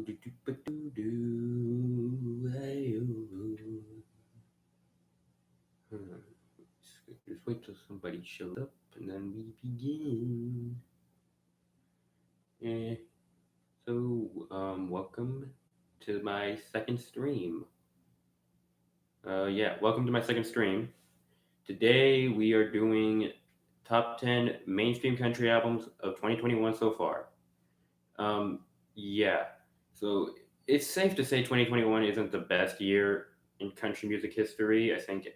Just wait till somebody shows up and then we begin. Eh, welcome to my second stream. Welcome to my second stream. Today we are doing top 10 mainstream country albums of 2021 so far. Um, yeah, so it's safe to say 2021 isn't the best year in country music history. I think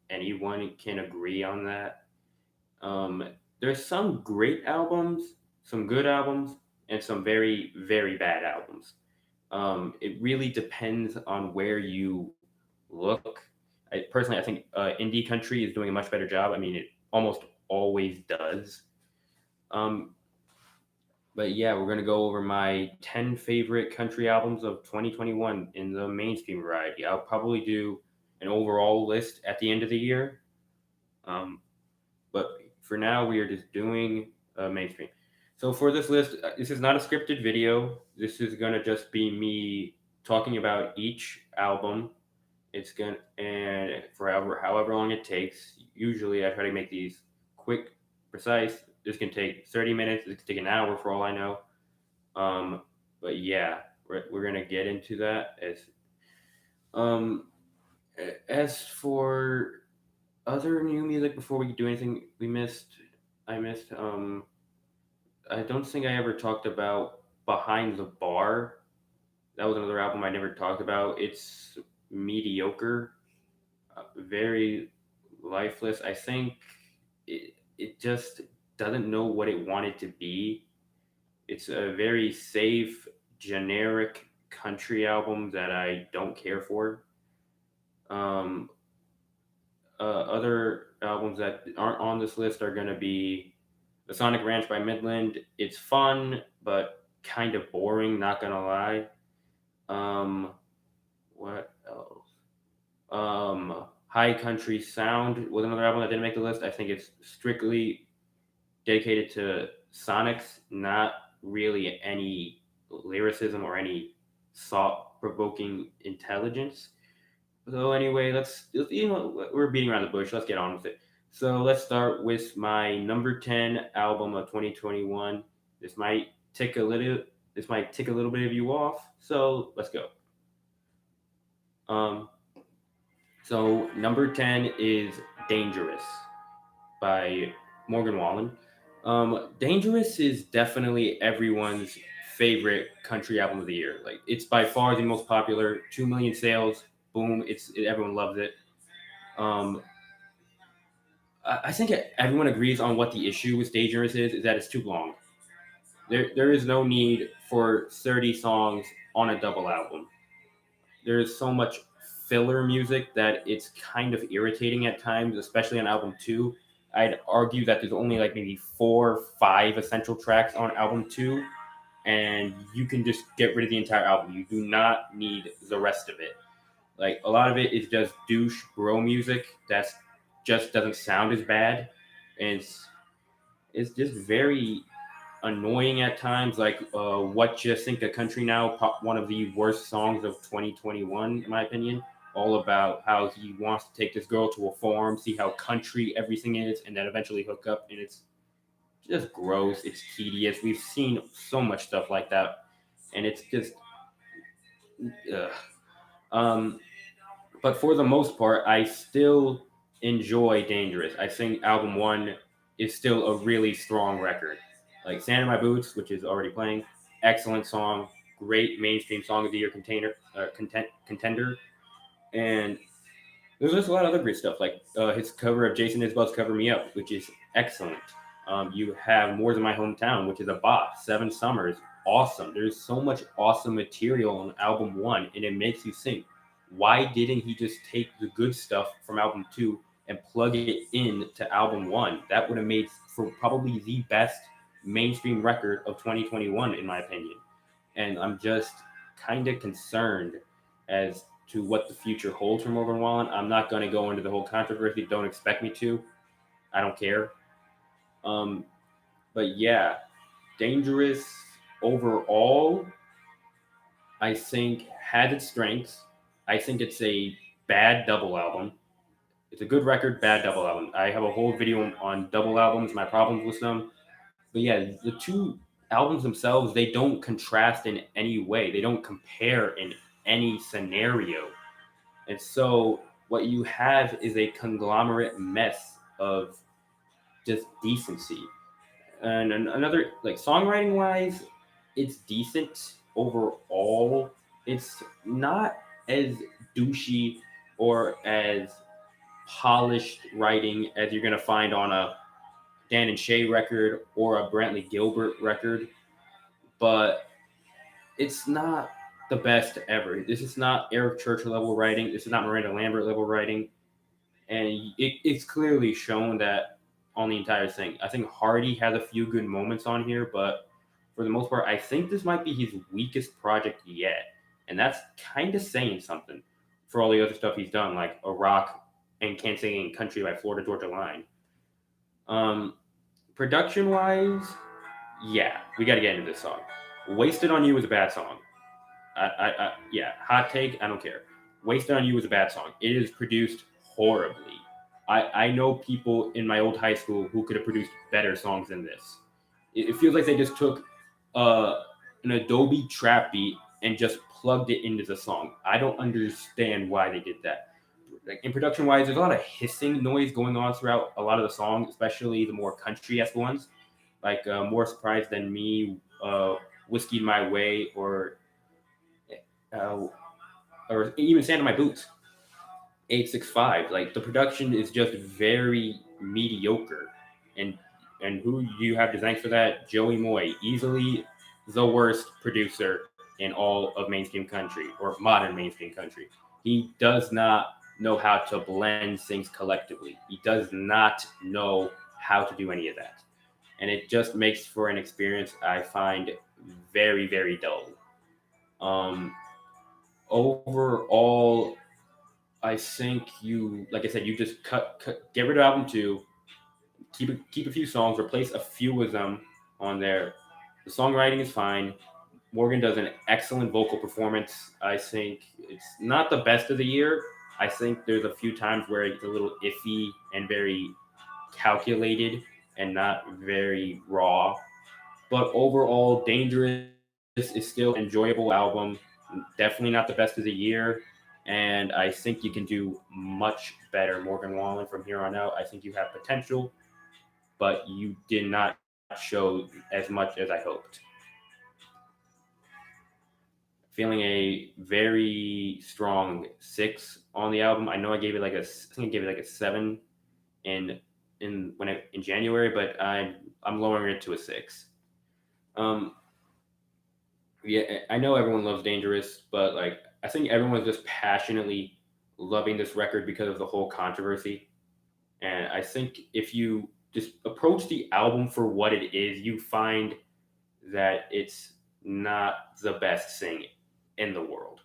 anyone can agree on that. Um, there's some great albums, some good albums, and some very, very bad albums. It really depends on where you look. I think indie country is doing a much better job. I mean, it almost always does. Um, but yeah, we're gonna go over my 10 favorite country albums of 2021 in the mainstream variety. I'll probably do an overall list at the end of the year. Um, but for now, we are just doing mainstream. So for this list, this is not a scripted video. This is gonna just be me talking about each album. It's gonna and for however long it takes. Usually, I try to make these quick, precise. This can take 30 minutes. This can take an hour for all I know. But yeah, we're gonna get into that. Um, as for other new music, before we do anything, I missed. I don't think I ever talked about Behind the Bar. That was another album I never talked about. It's mediocre, very lifeless. I think it just doesn't know what it wanted to be. It's a very safe, generic country album that I don't care for. Um, Other albums that aren't on this list are going to be The Sonic Ranch by Midland. It's fun, but kind of boring, not going to lie. What else? High Country Sound was another album that didn't make the list. I think it's strictly dedicated to Sonic's, not really any lyricism or any thought-provoking intelligence. So anyway, we're beating around the bush. Let's get on with it. So let's start with my number 10 album of 2021. This might tick a little. This might tick a little bit of you off. So let's go. Um, so number 10 is Dangerous by Morgan Wallen. Dangerous is definitely everyone's favorite country album of the year. Like it's by far the most popular. 2 million sales. Boom! Everyone loves it. Um, I think everyone agrees on what the issue with Dangerous is that it's too long. There is no need for 30 songs on a double album. There is so much filler music that it's kind of irritating at times, especially on album two. I'd argue that there's only like maybe 4 or 5 essential tracks on album two, and you can just get rid of the entire album. You do not need the rest of it. Like a lot of it is just douche bro music that's just doesn't sound as bad, and it's just very annoying at times. Like "What You Think of Country Now," one of the worst songs of 2021, in my opinion. All about how he wants to take this girl to a farm, see how country everything is, and then eventually hook up. And it's just gross. It's tedious. We've seen so much stuff like that, and it's just. Ugh. But for the most part, I still enjoy Dangerous. I think album one is still a really strong record. Like Sand in My Boots, which is already playing, excellent song, great mainstream song of the year contender. And there's just a lot of other great stuff, like his cover of Jason Isbell's Cover Me Up, which is excellent. You have More Than My Hometown, which is a bop. Seven Summers, awesome. There's so much awesome material on album one, and it makes you think, why didn't he just take the good stuff from album two and plug it in to album one? That would have made for probably the best mainstream record of 2021, in my opinion. And I'm just kind of concerned as to what the future holds for Morgan Wallen. I'm not going to go into the whole controversy. Don't expect me to. I don't care. But yeah, Dangerous overall I think has its strengths. I think it's a bad double album. It's a good record, bad double album. I have a whole video on double albums, my problems with them. But yeah, the two albums themselves, they don't contrast in any way. They don't compare in any scenario. And so what you have is a conglomerate mess of just decency. And another, like songwriting wise, it's decent overall. It's not as douchey or as polished writing as you're gonna find on a Dan and Shay record or a Brantley Gilbert record, but it's not the best ever. This is not Eric Church level writing. This is not Miranda Lambert level writing, and it's clearly shown that on the entire thing. I think Hardy has a few good moments on here, but for the most part, I think this might be his weakest project yet, and that's kind of saying something for all the other stuff he's done, like a rock and Can't Sing in Country by Florida Georgia Line. Um, Production wise, yeah, we got to get into this song. Wasted on You is a bad song. Yeah, hot take. I don't care. Wasted on You is a bad song. It is produced horribly. I know people in my old high school who could have produced better songs than this. It feels like they just took an Adobe trap beat and just plugged it into the song. I don't understand why they did that. Like in production wise, there's a lot of hissing noise going on throughout a lot of the songs, especially the more country esque ones, like More Surprised Than Me, Whiskey My Way, uh, or even Sand in My Boots. 865. Like the production is just very mediocre, and who you have to thank for that? Joey Moy, easily the worst producer in all of mainstream country or modern mainstream country. He does not know how to blend things collectively. He does not know how to do any of that, and it just makes for an experience I find very dull. Um, Overall, I think you, like I said, you just get rid of album two, keep a few songs, replace a few of them on there. The songwriting is fine. Morgan does an excellent vocal performance. I think it's not the best of the year. I think there's a few times where it's a little iffy and very calculated and not very raw. But overall, Dangerous is still an enjoyable album. Definitely not the best of the year. And I think you can do much better, Morgan Wallen, from here on out. I think you have potential, but you did not show as much as I hoped. Feeling a very strong 6 on the album. I know I think I gave it like a 7 in in January, but I'm lowering it to a 6. Um, yeah, I know everyone loves Dangerous, but like I think everyone's just passionately loving this record because of the whole controversy. And I think if you just approach the album for what it is, you find that it's not the best thing in the world.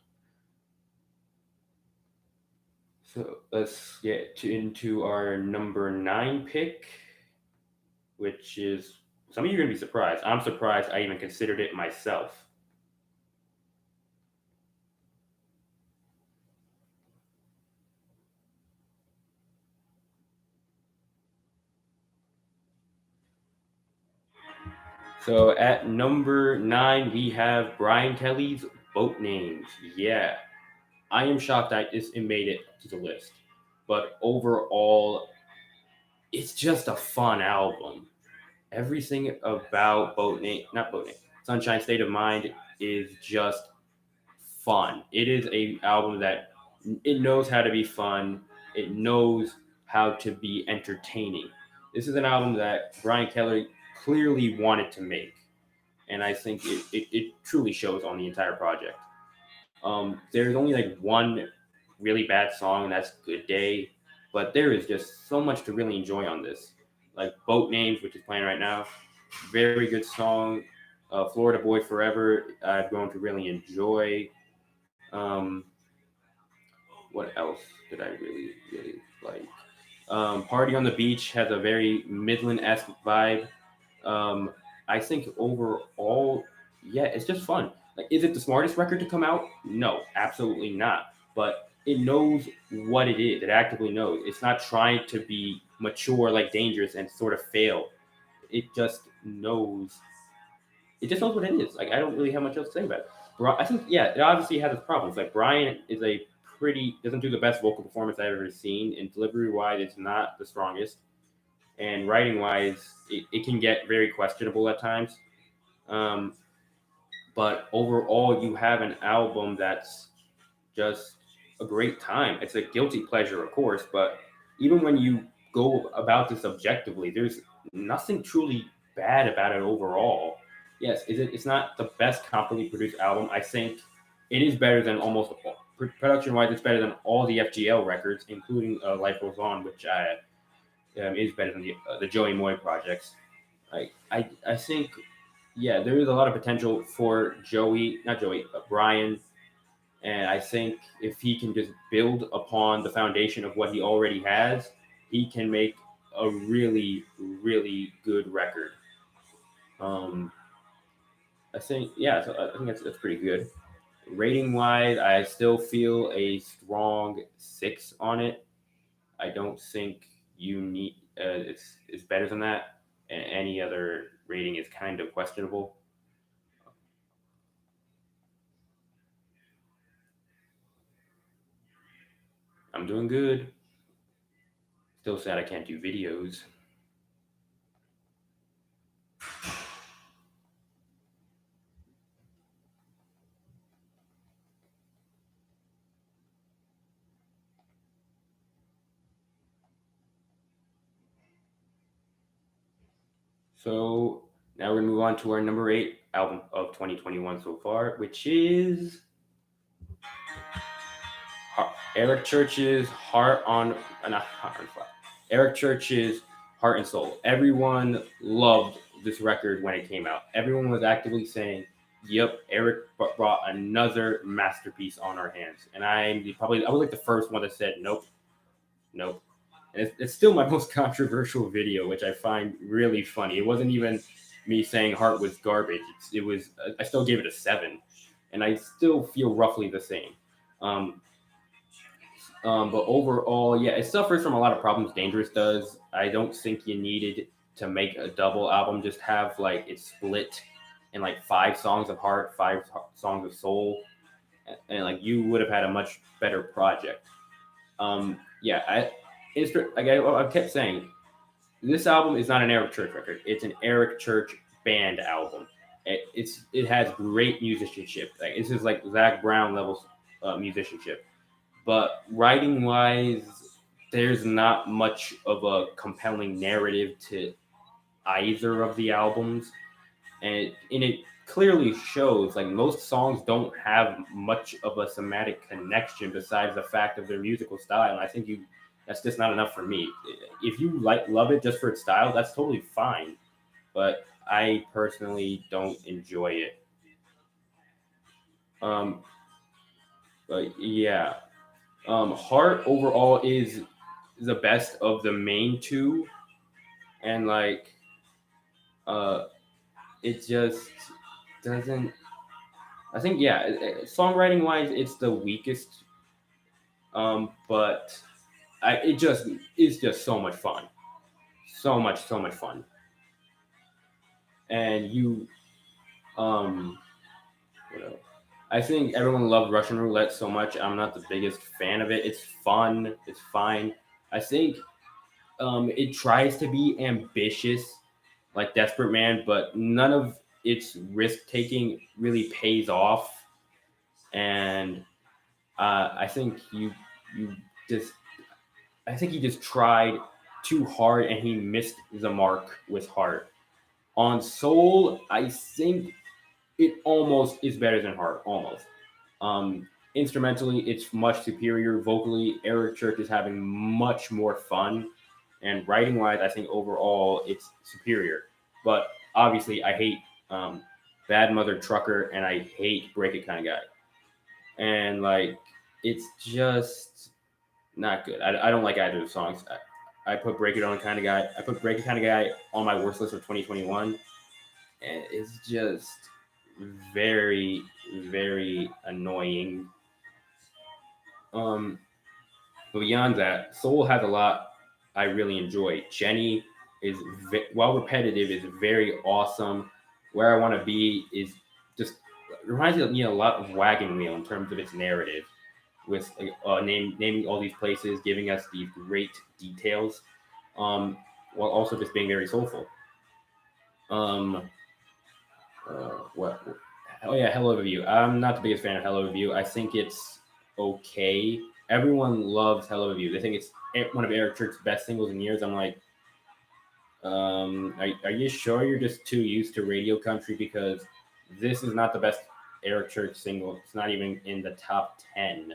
So let's into our number 9 pick, which is some of you are going to be surprised. I'm surprised I even considered it myself. So at number 9, we have Brian Kelly's Boat Names. Yeah, I am shocked that it made it to the list. But overall, it's just a fun album. Everything about not Boat Name, Sunshine State of Mind is just fun. It is a album that it knows how to be fun. It knows how to be entertaining. This is an album that Brian Kelly clearly wanted to make, and I think it truly shows on the entire project. There's only like one really bad song, and that's Good Day, but there is just so much to really enjoy on this. Like Boat Names, which is playing right now, very good song. Florida Boy Forever, I've grown to really enjoy. Um, what else did I really like? Party on the Beach has a very Midland esque vibe. Um, I think overall, yeah, it's just fun. Like, is it the smartest record to come out? No, absolutely not. But it knows what it is. It actively knows. It's not trying to be mature like Dangerous and sort of fail. It just knows. It just knows what it is. Like, I don't really have much else to say about it. I think, yeah, it obviously has its problems. Like, Brian is a pretty doesn't do the best vocal performance I've ever seen, and delivery wise, it's not the strongest, and writing wise, it can get very questionable at times. Um, but overall, you have an album that's just a great time. It's a guilty pleasure, of course, but even when you go about this objectively, there's nothing truly bad about it overall. Yes, it's not the best completely produced album. I think it is better than almost production wise. It's better than all the FGL records, including Life Goes On, which is better than the Joey Moy projects. I think, yeah, there is a lot of potential for not Joey, but Brian. And I think if he can just build upon the foundation of what he already has, he can make a really, really good record. Um, I think, yeah, so I think that's pretty good. Rating wise, I still feel a strong 6 on it. I don't think you need it's better than that. And any other rating is kind of questionable. I'm doing good. Still sad I can't do videos. So now we're gonna move on to our number 8 album of 2021 so far, which is Eric Church's Heart on not Heart on Fire. Eric Church's Heart and Soul. Everyone loved this record when it came out. Everyone was actively saying, "Yep, Eric brought another masterpiece on our hands." And I was like the first one that said, "Nope, nope." And it's still my most controversial video, which I find really funny. It wasn't even me saying Heart was garbage. It was I still gave it a 7, and I still feel roughly the same. Um, but overall, yeah, it suffers from a lot of problems. Dangerous does. I don't think you needed to make a double album. Just have like it split in like 5 songs of Heart, 5 songs of Soul, and like you would have had a much better project. Yeah, I kept saying this album is not an Eric Church record. It's an Eric Church band album. It has great musicianship. Like this is like Zach Brown levels musicianship. But writing wise, there's not much of a compelling narrative to either of the albums, and it clearly shows. Like most songs don't have much of a thematic connection besides the fact of their musical style. And I think that's just not enough for me. If you love it just for its style, that's totally fine. But I personally don't enjoy it. Um, but yeah, Heart overall is the best of the main two, and like, it just doesn't. I think, yeah, songwriting wise, it's the weakest. But it just is just so much fun, so much fun, and what else? I think everyone loved Russian Roulette so much. I'm not the biggest fan of it. It's fun. It's fine. I think it tries to be ambitious, like Desperate Man, but none of its risk taking really pays off. And I think you just I think he just tried too hard and he missed the mark with Heart. On Soul, I think it almost is better than Heart, almost. Instrumentally, it's much superior. Vocally, Eric Church is having much more fun, and writing wise, I think overall it's superior. But obviously, I hate Bad Mother Trucker, and I hate Break It Kind of Guy, and like it's just not good. I don't like either of the songs. I put Break It on Kind of Guy. I put Break It Kind of Guy on my worst list of 2021, and it's just very, very annoying. Um, but beyond that, Soul has a lot I really enjoy. Jenny is, while repetitive, is very awesome. Where I Want to Be is just reminds me a lot of Wagon Wheel in terms of its narrative, with naming all these places, giving us these great details, um, while also just being very soulful. Um, what? Oh yeah, Hello Review. I'm not the biggest fan of Hello Review. I think it's okay. Everyone loves Hello Review. They think it's one of Eric Church's best singles in years. I'm like, are you sure you're just too used to radio country? Because this is not the best Eric Church single. It's not even in the top 10.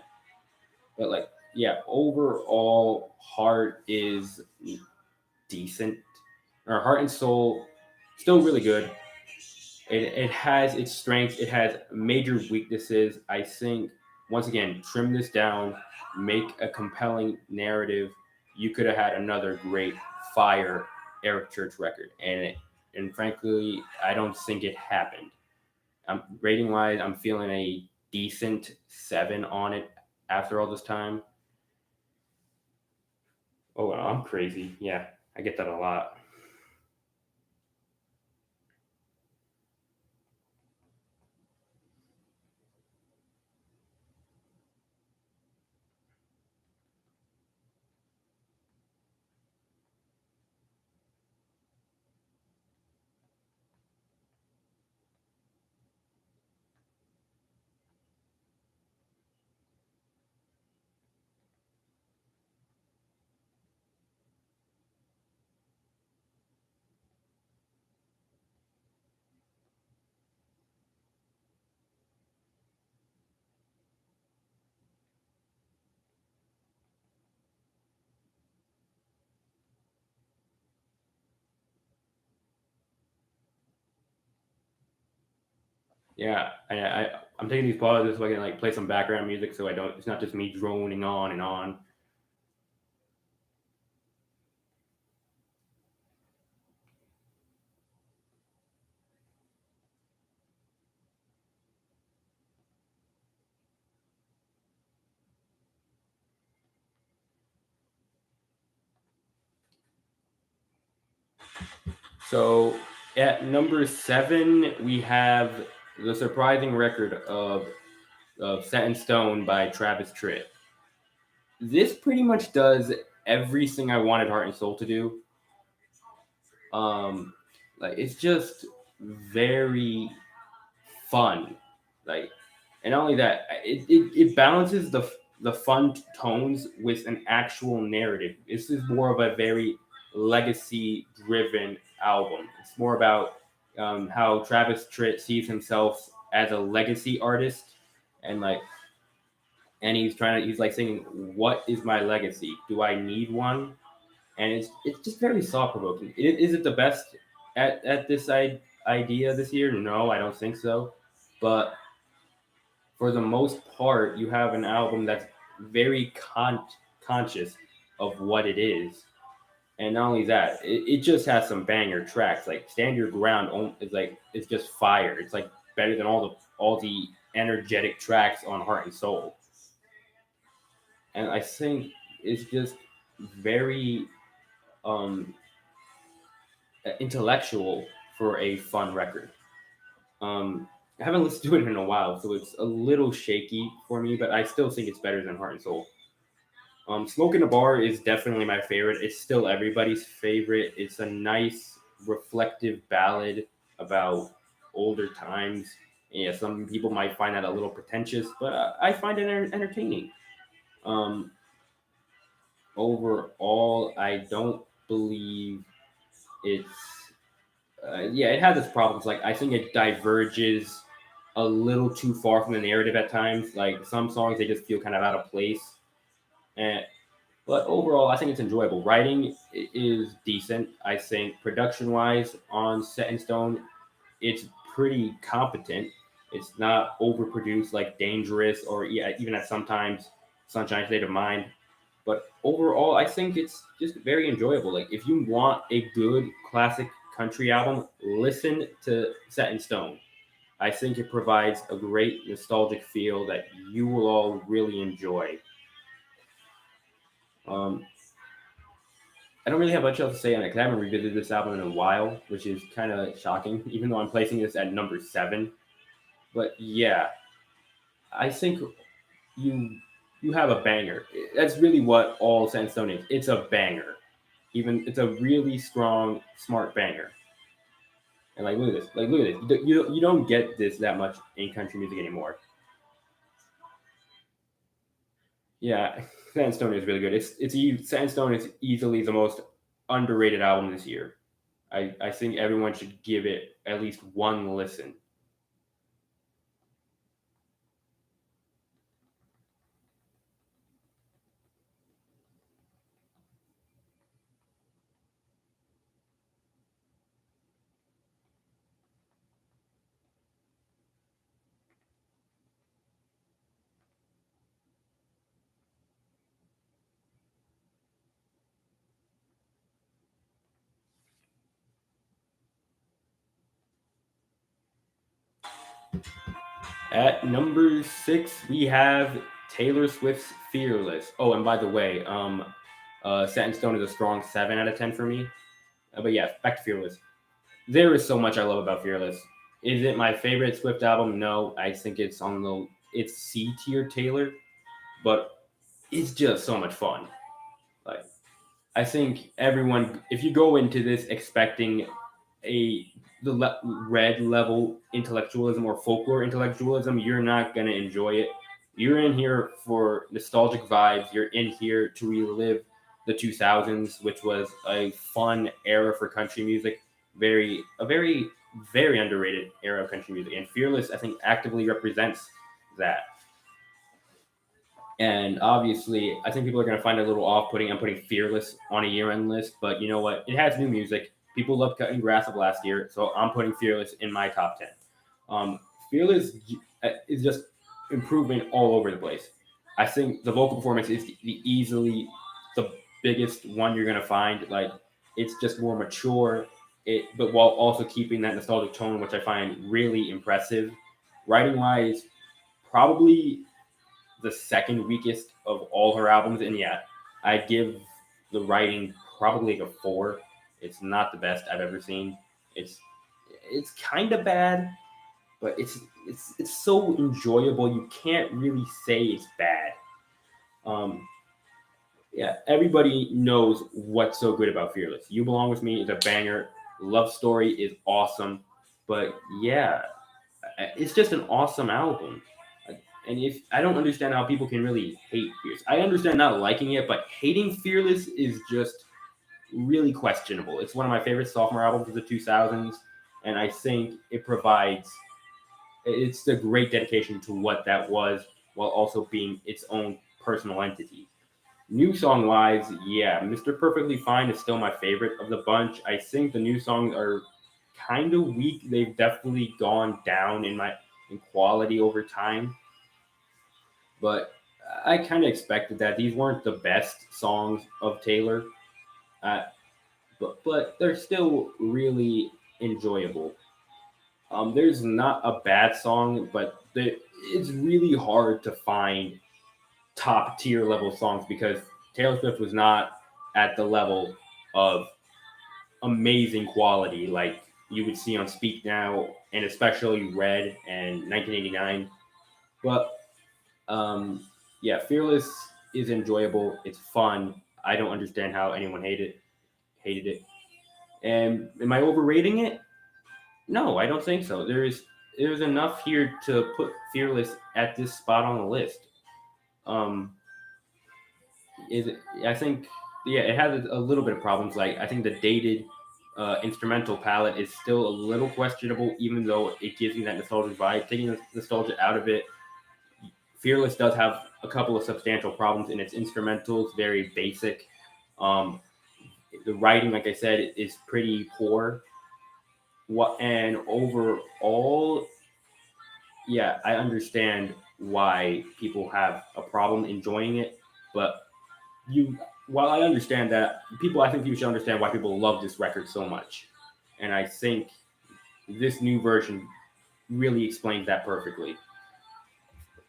But like, yeah, overall, Heart is decent. Or Heart and Soul, still really good. It has its strengths. It has major weaknesses. I think once again, trim this down, make a compelling narrative. You could have had another great fire Eric Church record, and frankly, I don't think it happened. Rating wise, I'm feeling a decent 7 on it after all this time. Oh, well, I'm crazy. Yeah, I get that a lot. Yeah, I'm taking these pauses so I can like play some background music so I don't. It's not just me droning on and on. So at number 7, we have the surprising record of Set in Stone by Travis Tritt. This pretty much does everything I wanted Heart and Soul to do. Um, like it's just very fun. Like, and not only that, it balances the fun tones with an actual narrative. This is more of a very legacy driven album. It's more about how Travis Tritt sees himself as a legacy artist, and like, and he's like saying, "What is my legacy? Do I need one?" And it's just very thought provoking. Is it the best at this idea this year? No, I don't think so. But for the most part, you have an album that's very conscious of what it is. And not only that, it just has some banger tracks. Like Stand Your Ground is like it's just fire. It's like better than all the energetic tracks on Heart and Soul. And I think it's just very um, intellectual for a fun record. I haven't listened to it in a while, so it's a little shaky for me, but I still think it's better than Heart and Soul. Smoke in a Bar is definitely my favorite. It's still everybody's favorite. It's a nice, reflective ballad about older times. Yeah, some people might find that a little pretentious, but I find it entertaining. Um, Overall, I don't believe it's. Yeah, it has its problems. Like I think it diverges a little too far from the narrative at times. Like some songs, they just feel kind of out of place. And but overall, I think it's enjoyable. Writing is decent. I think production wise on Set in Stone, it's pretty competent. It's not overproduced like Dangerous or yeah, even at sometimes Sunshine State of Mind. But overall, I think it's just very enjoyable. Like if you want a good classic country album, listen to Set in Stone. I think it provides a great nostalgic feel that you will all really enjoy. Um, I don't really have much else to say on it because I haven't revisited this album in a while, which is kind of shocking, even though I'm placing this at number 7. But yeah, I think you you have a banger. That's really what all Sandstone is. It's a banger. Even it's a really strong, smart banger. And like, look at this. Like, look at this. You don't get this that much in country music anymore. Yeah, Sandstone is really good. Sandstone is easily the most underrated album this year. I think everyone should give it at least one listen. At number 6, we have Taylor Swift's "Fearless." Oh, and by the way, Satin Stone is a strong 7 out of 10 for me. But yeah, back to "Fearless." There is so much I love about "Fearless." Is it my favorite Swift album? No, I think it's C tier Taylor, but it's just so much fun. Like, I think everyone, if you go into this expecting a red level intellectualism or folklore intellectualism, you're not gonna enjoy it. You're in here for nostalgic vibes. You're in here to relive the 2000s, which was a fun era for country music. Very underrated era of country music. And Fearless, I think, actively represents that. And obviously, I think people are going to find it a little off-putting. I'm putting Fearless on a year-end list, but you know what? It has new music. People loved Cutting Grass of last year, so I'm putting Fearless in my top 10. Fearless is just improvement all over the place. I think the vocal performance is easily the biggest one you're going to find. Like, it's just more mature, but while also keeping that nostalgic tone, which I find really impressive. Writing-wise, probably the second weakest of all her albums, and yeah, I give the writing probably like a 4. It's not the best I've ever seen. It's it's kind of bad, but it's so enjoyable. You can't really say it's bad. Um, yeah, everybody knows what's so good about Fearless. You Belong With Me is a banger. Love Story is awesome, but yeah, it's just an awesome album. And if I don't understand how people can really hate Fearless, I understand not liking it, but hating Fearless is just really questionable. It's one of my favorite sophomore albums of the 2000s, and I think it provides it's a great dedication to what that was, while also being its own personal entity. New song wise, yeah, Mr. Perfectly Fine is still my favorite of the bunch. I think the new songs are kind of weak. They've definitely gone down in quality over time, but I kind of expected that. These weren't the best songs of Taylor, uh, but they're still really enjoyable. There's not a bad song, but it's really hard to find top tier level songs because Taylor Swift was not at the level of amazing quality like you would see on Speak Now and especially Red and 1989. But yeah, Fearless is enjoyable. It's fun. I don't understand how anyone hated it. And am I overrating it? No, I don't think so. There's enough here to put Fearless at this spot on the list. Um, is it, I think yeah, it has a little bit of problems. Like I think the dated instrumental palette is still a little questionable, even though it gives me that nostalgic vibe. Taking the nostalgia out of it, Fearless does have a couple of substantial problems in its instrumentals. Very basic. Um, the writing, like I said, is pretty poor. What and overall, yeah, I understand why people have a problem enjoying it, but you while I understand that I think people should understand why people love this record so much. And I think this new version really explains that perfectly.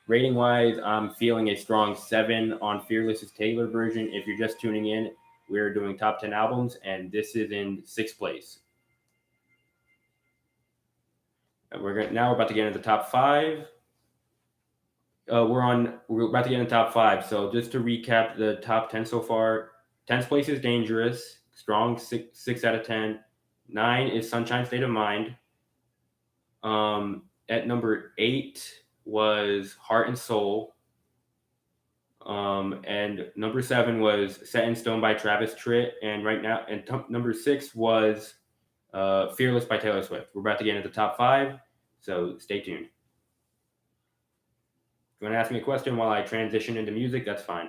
Rating wise, I'm feeling a strong 7 on Fearless's tailored version. If you're just tuning in, we're doing top 10 albums, and this is in sixth place. And we're about to get into the top five. We're about to get in the top five. So just to recap the top 10 so far, 10th place is Dangerous, strong 6 out of 10. 9 is Sunshine State of Mind. At number 8 was Heart and Soul. And number 7 was Set in Stone by Travis Tritt. And right now, and number 6 was Fearless by Taylor Swift. We're about to get into the top 5, so stay tuned. If you want to ask me a question while I transition into music, that's fine.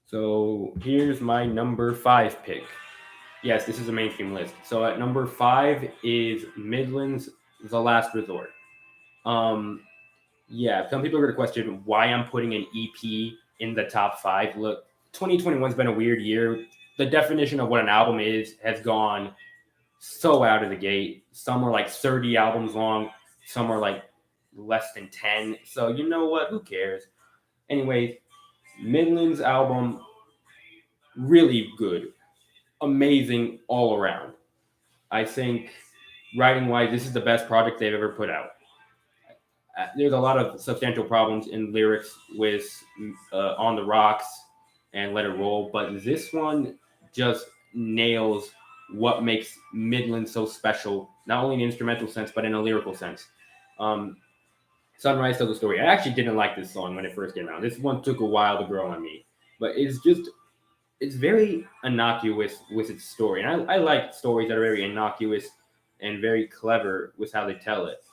So here's my number 5 pick. Yes, this is a mainstream list. So at number 5 is Midland's The Last Resort. Yeah, some people are going to question why I'm putting an EP in the top 5. Look, 2021's been a weird year. The definition of what an album is has gone so out of the gate. Some are like 30 albums long, some are like less than 10. So you know what? Who cares? Anyways, Midland's album, really good, amazing all around. I think writing wise, this is the best project they've ever put out. There's a lot of substantial problems in lyrics with On the Rocks and Let It Roll, but this one just nails what makes Midland so special, not only in an instrumental sense, but in a lyrical sense. Sunrise tells a story. I actually didn't like this song when it first came out. This one took a while to grow on me, but it's very innocuous with its story. And I like stories that are very innocuous and very clever with how they tell it.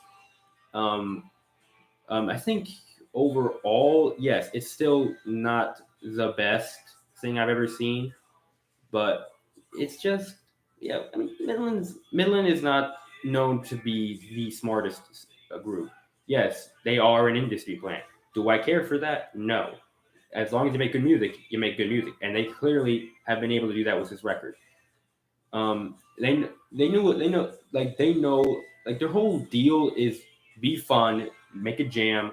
I think overall, yes, it's still not the best thing I've ever seen, but it's just, yeah. I mean, Midland is not known to be the smartest group. Yes, they are an industry plant. Do I care for that? No. As long as you make good music, you make good music, and they clearly have been able to do that with this record. They knew what they know. Like they know, like their whole deal is be fun, make a jam,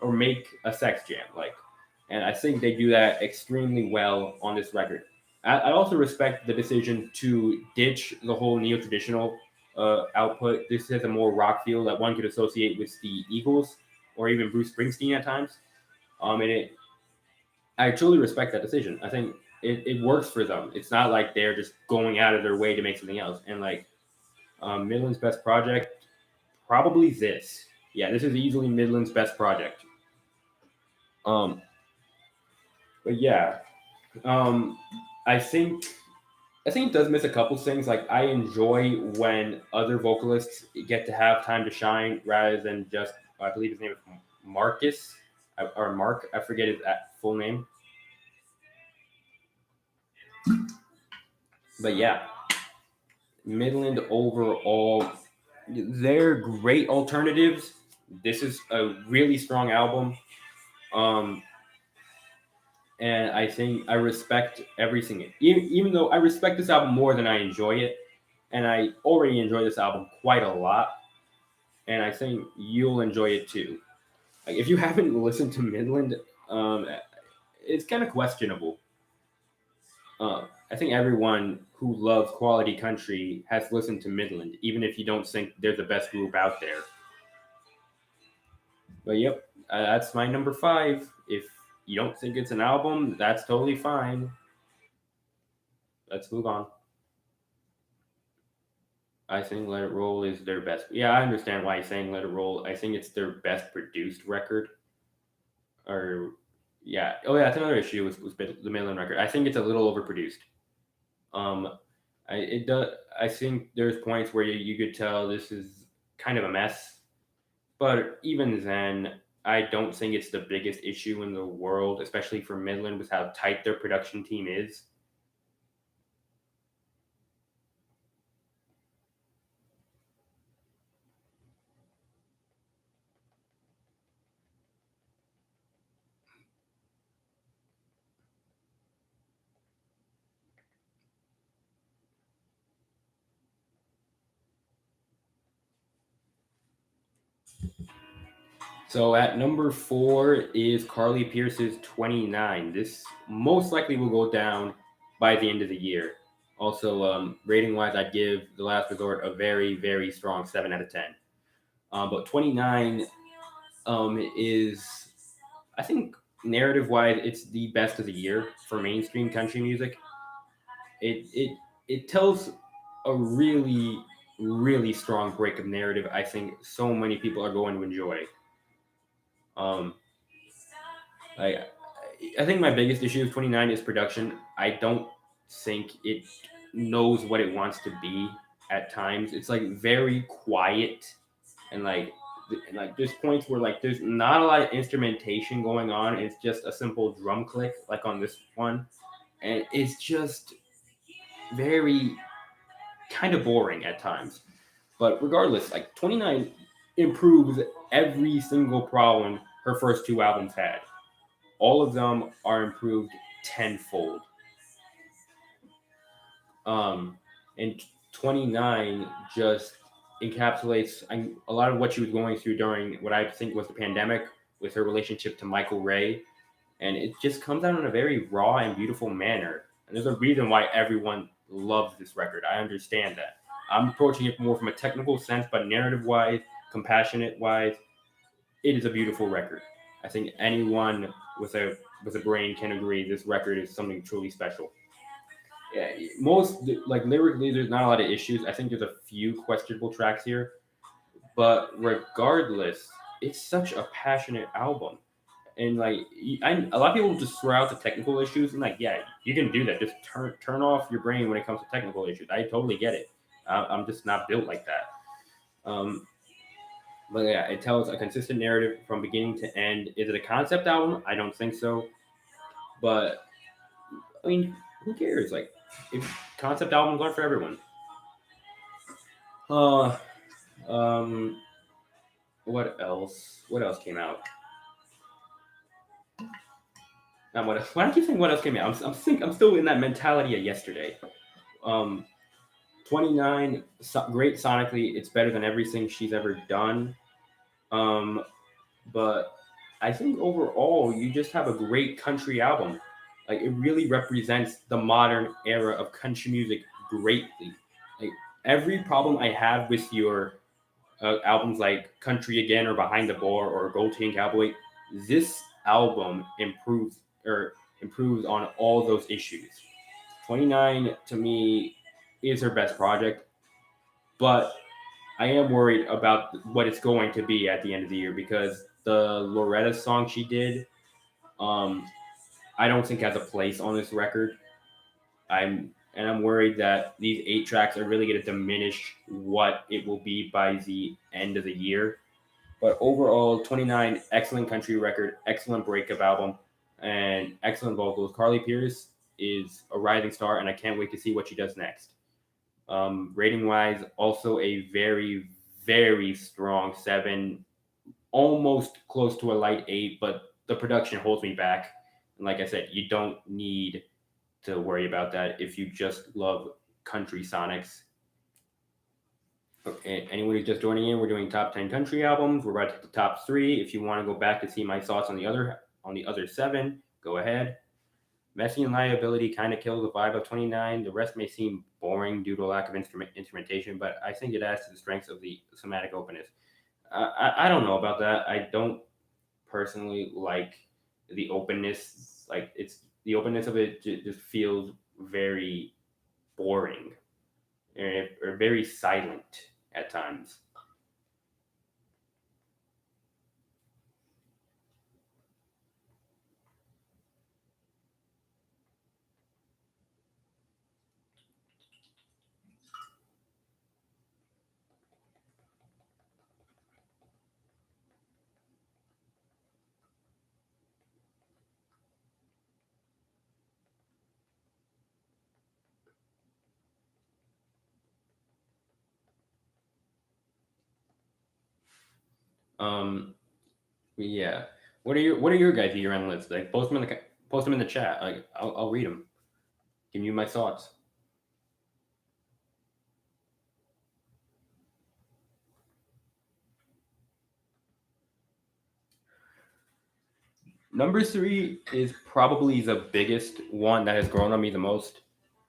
or make a sex jam. Like, and I think they do that extremely well on this record. I also respect the decision to ditch the whole neo-traditional output. This has a more rock feel that one could associate with the Eagles or even Bruce Springsteen at times. And I truly respect that decision. I think it works for them. It's not like they're just going out of their way to make something else. And like Midland's best project, probably this. Yeah, this is easily Midland's best project. Um, but yeah, um, I think I think it does miss a couple things. Like I enjoy when other vocalists get to have time to shine rather than just I believe his name is Marcus or Mark. I forget his full name. But yeah, Midland overall, they're great alternatives. This is a really strong album. Um, and I think I respect everything. Even though I respect this album more than I enjoy it, and I already enjoy this album quite a lot, and I think you'll enjoy it too. Like if you haven't listened to Midland, it's kind of questionable. I think everyone who loves quality country has listened to Midland, even if you don't think they're the best group out there. But yep, that's my number 5. If you don't think it's an album, that's totally fine. Let's move on. I think Let It Roll is their best. Yeah, I understand why you're saying Let It Roll. I think it's their best produced record. Or, yeah. Oh, yeah, that's another issue with the Midland record. I think it's a little overproduced. Um, it does. I think there's points where you could tell this is kind of a mess. But even then, I don't think it's the biggest issue in the world, especially for Midland with how tight their production team is. So at number 4 is Carly Pierce's 29. This most likely will go down by the end of the year. Also, rating wise, I'd give The Last Resort a very, very strong 7 out of 10. But 29 is, I think, narrative wise, it's the best of the year for mainstream country music. It tells a really, really strong break of narrative. I think so many people are going to enjoy. Um, I I think my biggest issue with 29 is production. I don't think it knows what it wants to be at times. It's like very quiet and like there's points where like there's not a lot of instrumentation going on. It's just a simple drum click like on this one, and it's just very kind of boring at times. But regardless, like 29 improves every single problem her first two albums had. All of them are improved tenfold. Um, and 29 just encapsulates a lot of what she was going through during what I think was the pandemic with her relationship to Michael Ray. And it just comes out in a very raw and beautiful manner. And there's a reason why everyone loves this record. I understand that. I'm approaching it more from a technical sense, but narrative wise, compassionate wise, it is a beautiful record. I think anyone with a brain can agree this record is something truly special. Yeah, most like lyrically, there's not a lot of issues. I think there's a few questionable tracks here, but regardless, it's such a passionate album. And like, a lot of people just throw out the technical issues, and like, yeah, you can do that. Just turn off your brain when it comes to technical issues. I totally get it. I'm just not built like that. Um, but yeah, it tells a consistent narrative from beginning to end. Is it a concept album? I don't think so. But I mean, who cares? Like, if concept albums aren't for everyone. Uh, um, what else? What else came out? Not what else. Why do I keep saying what else came out? I'm still in that mentality of yesterday. Um, 29, great sonically. It's better than everything she's ever done. Um, but I think overall, you just have a great country album. Like it really represents the modern era of country music greatly. Like every problem I have with your albums like Country Again or Behind the Bar or Gold Chain Cowboy, this album improves on all those issues. 29 to me is her best project, but I am worried about what it's going to be at the end of the year because the Loretta song she did, um, I don't think has a place on this record. I'm worried that these 8 tracks are really going to diminish what it will be by the end of the year. But overall, 29, excellent country record, excellent breakup album, and excellent vocals. Carly Pierce is a rising star, and I can't wait to see what she does next. Rating wise, also a very, very strong 7, almost close to a light 8, but the production holds me back. And like I said, you don't need to worry about that if you just love country sonics. Okay, anyone who's just joining in, we're doing top 10 country albums. We're about to the top 3. If you want to go back to see my thoughts on the other 7, go ahead. Messy and liability kind of kills the vibe of 29. The rest may seem boring due to a lack of instrumentation, but I think it adds to the strengths of the somatic openness. I don't know about that. I don't personally like the openness. Like it's the openness of it just feels very boring or very silent at times. Um, yeah. What are your guys' year-end lists? Like, post them in the chat. Like, I'll read them. Give you my thoughts. Number 3 is probably the biggest one that has grown on me the most,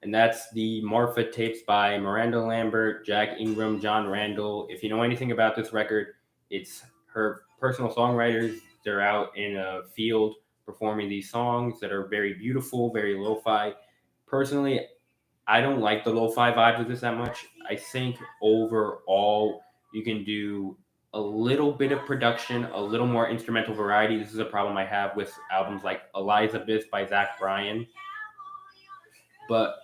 and that's the Marfa tapes by Miranda Lambert, Jack Ingram, John Randall. If you know anything about this record, it's her personal songwriters. They're out in a field performing these songs that are very beautiful, very lo-fi. Personally, I don't like the lo-fi vibes of this that much. I think overall you can do a little bit of production, a little more instrumental variety. This is a problem I have with albums like Elizabeth by Zach Bryan. But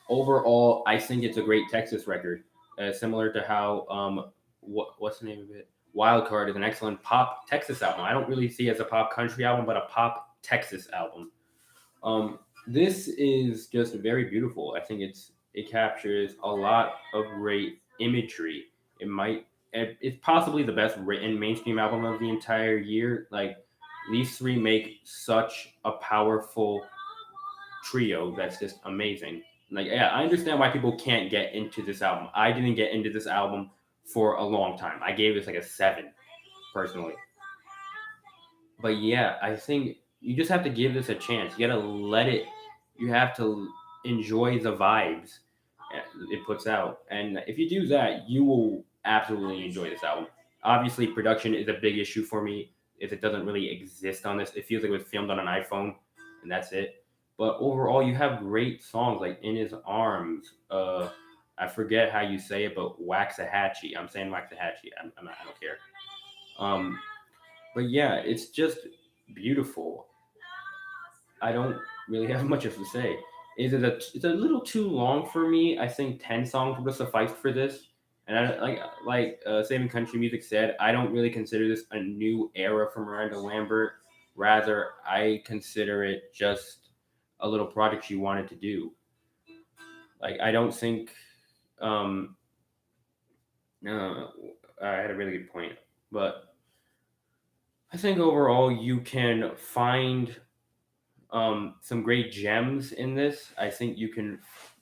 overall, I think it's a great Texas record, similar to how what's the name of it? Wildcard is an excellent pop Texas album. I don't really see it as a pop country album, but a pop Texas album. Um, this is just very beautiful. I think it captures a lot of great imagery. It's possibly the best written mainstream album of the entire year. Like, these three make such a powerful trio that's just amazing. Like, yeah, I understand why people can't get into this album. I didn't get into this album for a long time. I gave this like a 7 personally. But yeah, I think you just have to give this a chance. You gotta let it. You have to enjoy the vibes it puts out, and if you do that, you will absolutely enjoy this album. Obviously, production is a big issue for me. If it doesn't really exist on this, it feels like it was filmed on an iPhone, and that's it. But overall, you have great songs like "In His Arms." I forget how you say it, but Waxahachie. I'm saying Waxahachie. I don't care. Um, but yeah, it's just beautiful. I don't really have much else to say. It's a little too long for me. I think 10 songs would have sufficed for this. And Saving Country Music said, I don't really consider this a new era for Miranda Lambert. Rather, I consider it just a little project she wanted to do. Like, I don't think. No, I had a really good point, but I think overall you can find some great gems in this. I think you can.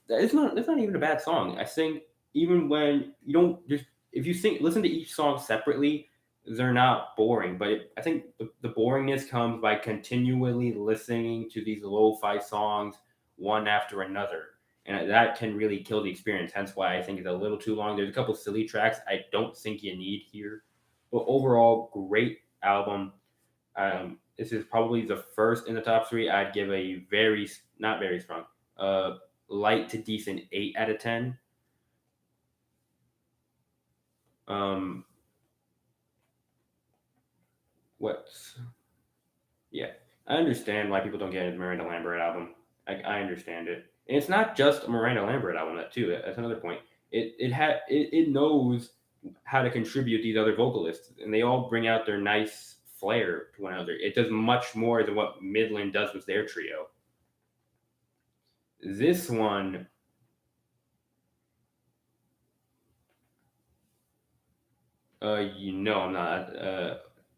It's not even a bad song. I think even when you don't just if you listen to each song separately, they're not boring. But I think the boringness comes by continually listening to these lo-fi songs one after another, and that can really kill the experience. Hence why I think it's a little too long. There's a couple silly tracks I don't think you need here, but overall, great album. This is probably the first in the top 3. I'd give a not very strong, light to decent 8 out of 10. Um, what's Yeah, I understand why people don't get a Miranda Lambert album. I understand it, and it's not just a Miranda Lambert album. That too. That's another point. It knows how to contribute these other vocalists, and they all bring out their nice flair to one another. It does much more than what Midland does with their trio. This one, I'm not.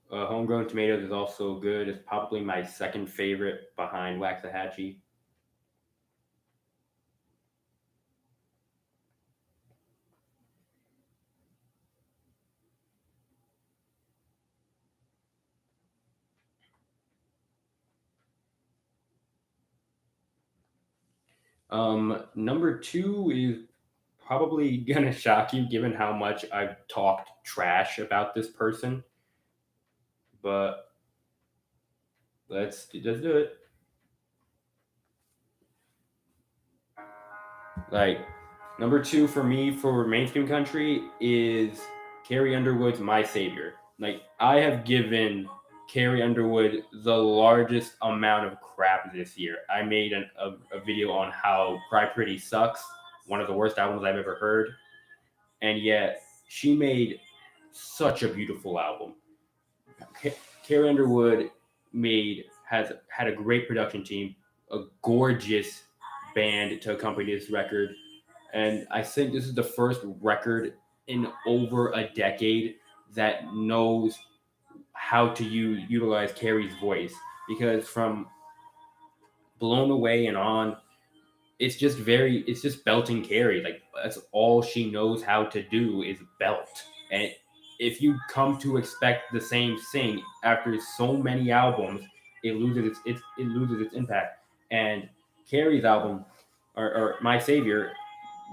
Homegrown Tomatoes is also good. It's probably my second favorite behind Waxahachie. Number 2 is probably gonna shock you given how much I've talked trash about this person, but let's do it. Like, number 2 for me for mainstream country is Carrie Underwood's "My Savior." Like, I have given Carrie Underwood the largest amount of crap this year. I made a video on how Cry Pretty sucks, one of the worst albums I've ever heard, and yet she made such a beautiful album. Carrie Underwood has had a great production team, a gorgeous band to accompany this record, and I think this is the first record in over a decade that knows how to utilize Carrie's voice, because from Blown Away and on, it's just belting Carrie. Like, that's all she knows how to do is belt. And if you come to expect the same thing after so many albums, it loses its impact. And Carrie's album, or My Savior,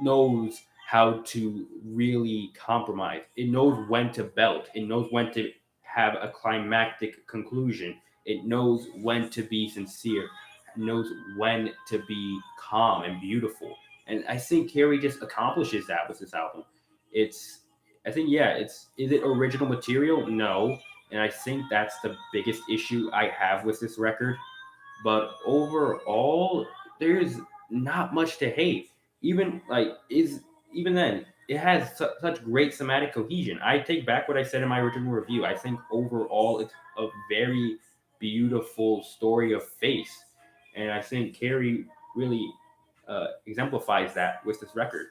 knows how to really compromise. It knows when to belt. It knows when to have a climactic conclusion. It knows when to be sincere. It knows when to be calm and beautiful. And I think Carrie just accomplishes that with this album. It's, I think, yeah, is it original material? No. And I think that's the biggest issue I have with this record. But overall, there's not much to hate. Even like is even then, it has such great thematic cohesion. I take back what I said in my original review. I think overall it's a very beautiful story of faith, and I think Carrie really exemplifies that with this record.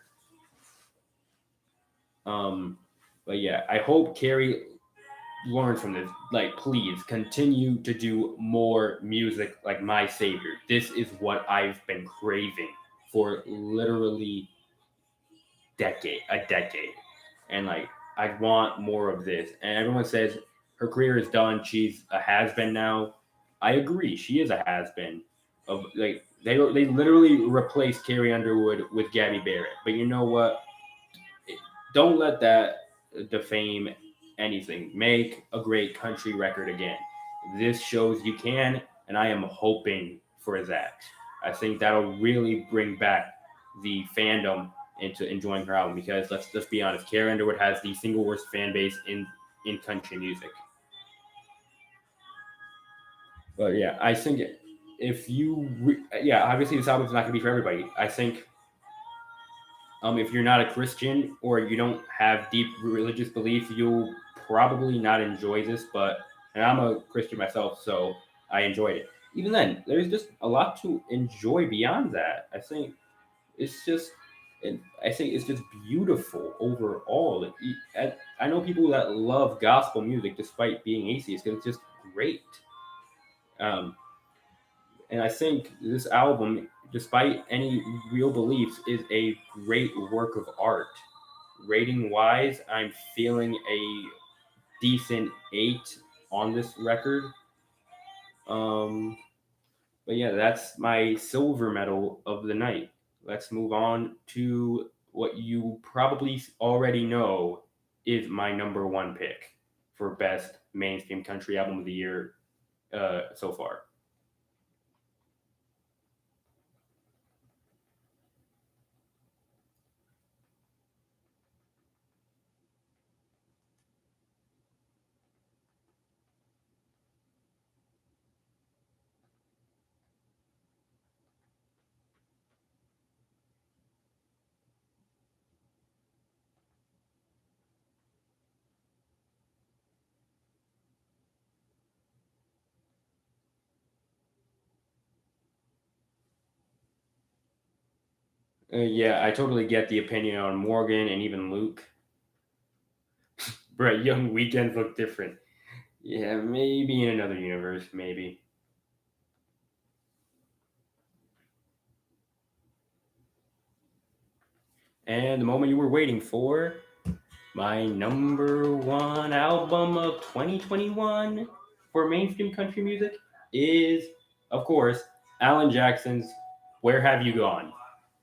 Um, but yeah, I hope Carrie learn from this. Like, please continue to do more music like My Savior. This is what I've been craving for literally a decade. And like, I want more of this. And everyone says her career is done. She's a has been now. I agree. She is a has been. Of like, they literally replaced Carrie Underwood with Gabby Barrett. But you know what? Don't let that defame anything. Make a great country record again. This shows you can, and I am hoping for that. I think that'll really bring back the fandom into enjoying her album, because let's be honest, Carrie Underwood has the single worst fan base in country music. But yeah, I think if yeah, obviously this album's not gonna be for everybody. I think if you're not a Christian or you don't have deep religious belief, you'll probably not enjoy this. But, and I'm a Christian myself, so I enjoyed it. Even then, there's just a lot to enjoy beyond that. It's just, I think it's just beautiful overall. I know people that love gospel music despite being atheists, because it's just great. Um, and I think this album, despite any real beliefs, is a great work of art. Rating wise, I'm feeling a decent 8 on this record. Um, but yeah, that's my silver medal of the night. Let's move on to what you probably already know is my number one pick for best mainstream country album of the year so far. Yeah, I totally get the opinion on Morgan and even Luke. Brett Young weekends look different. Yeah, maybe in another universe, maybe. And the moment you were waiting for, my number one album of 2021 for mainstream country music is, of course, Alan Jackson's Where Have You Gone?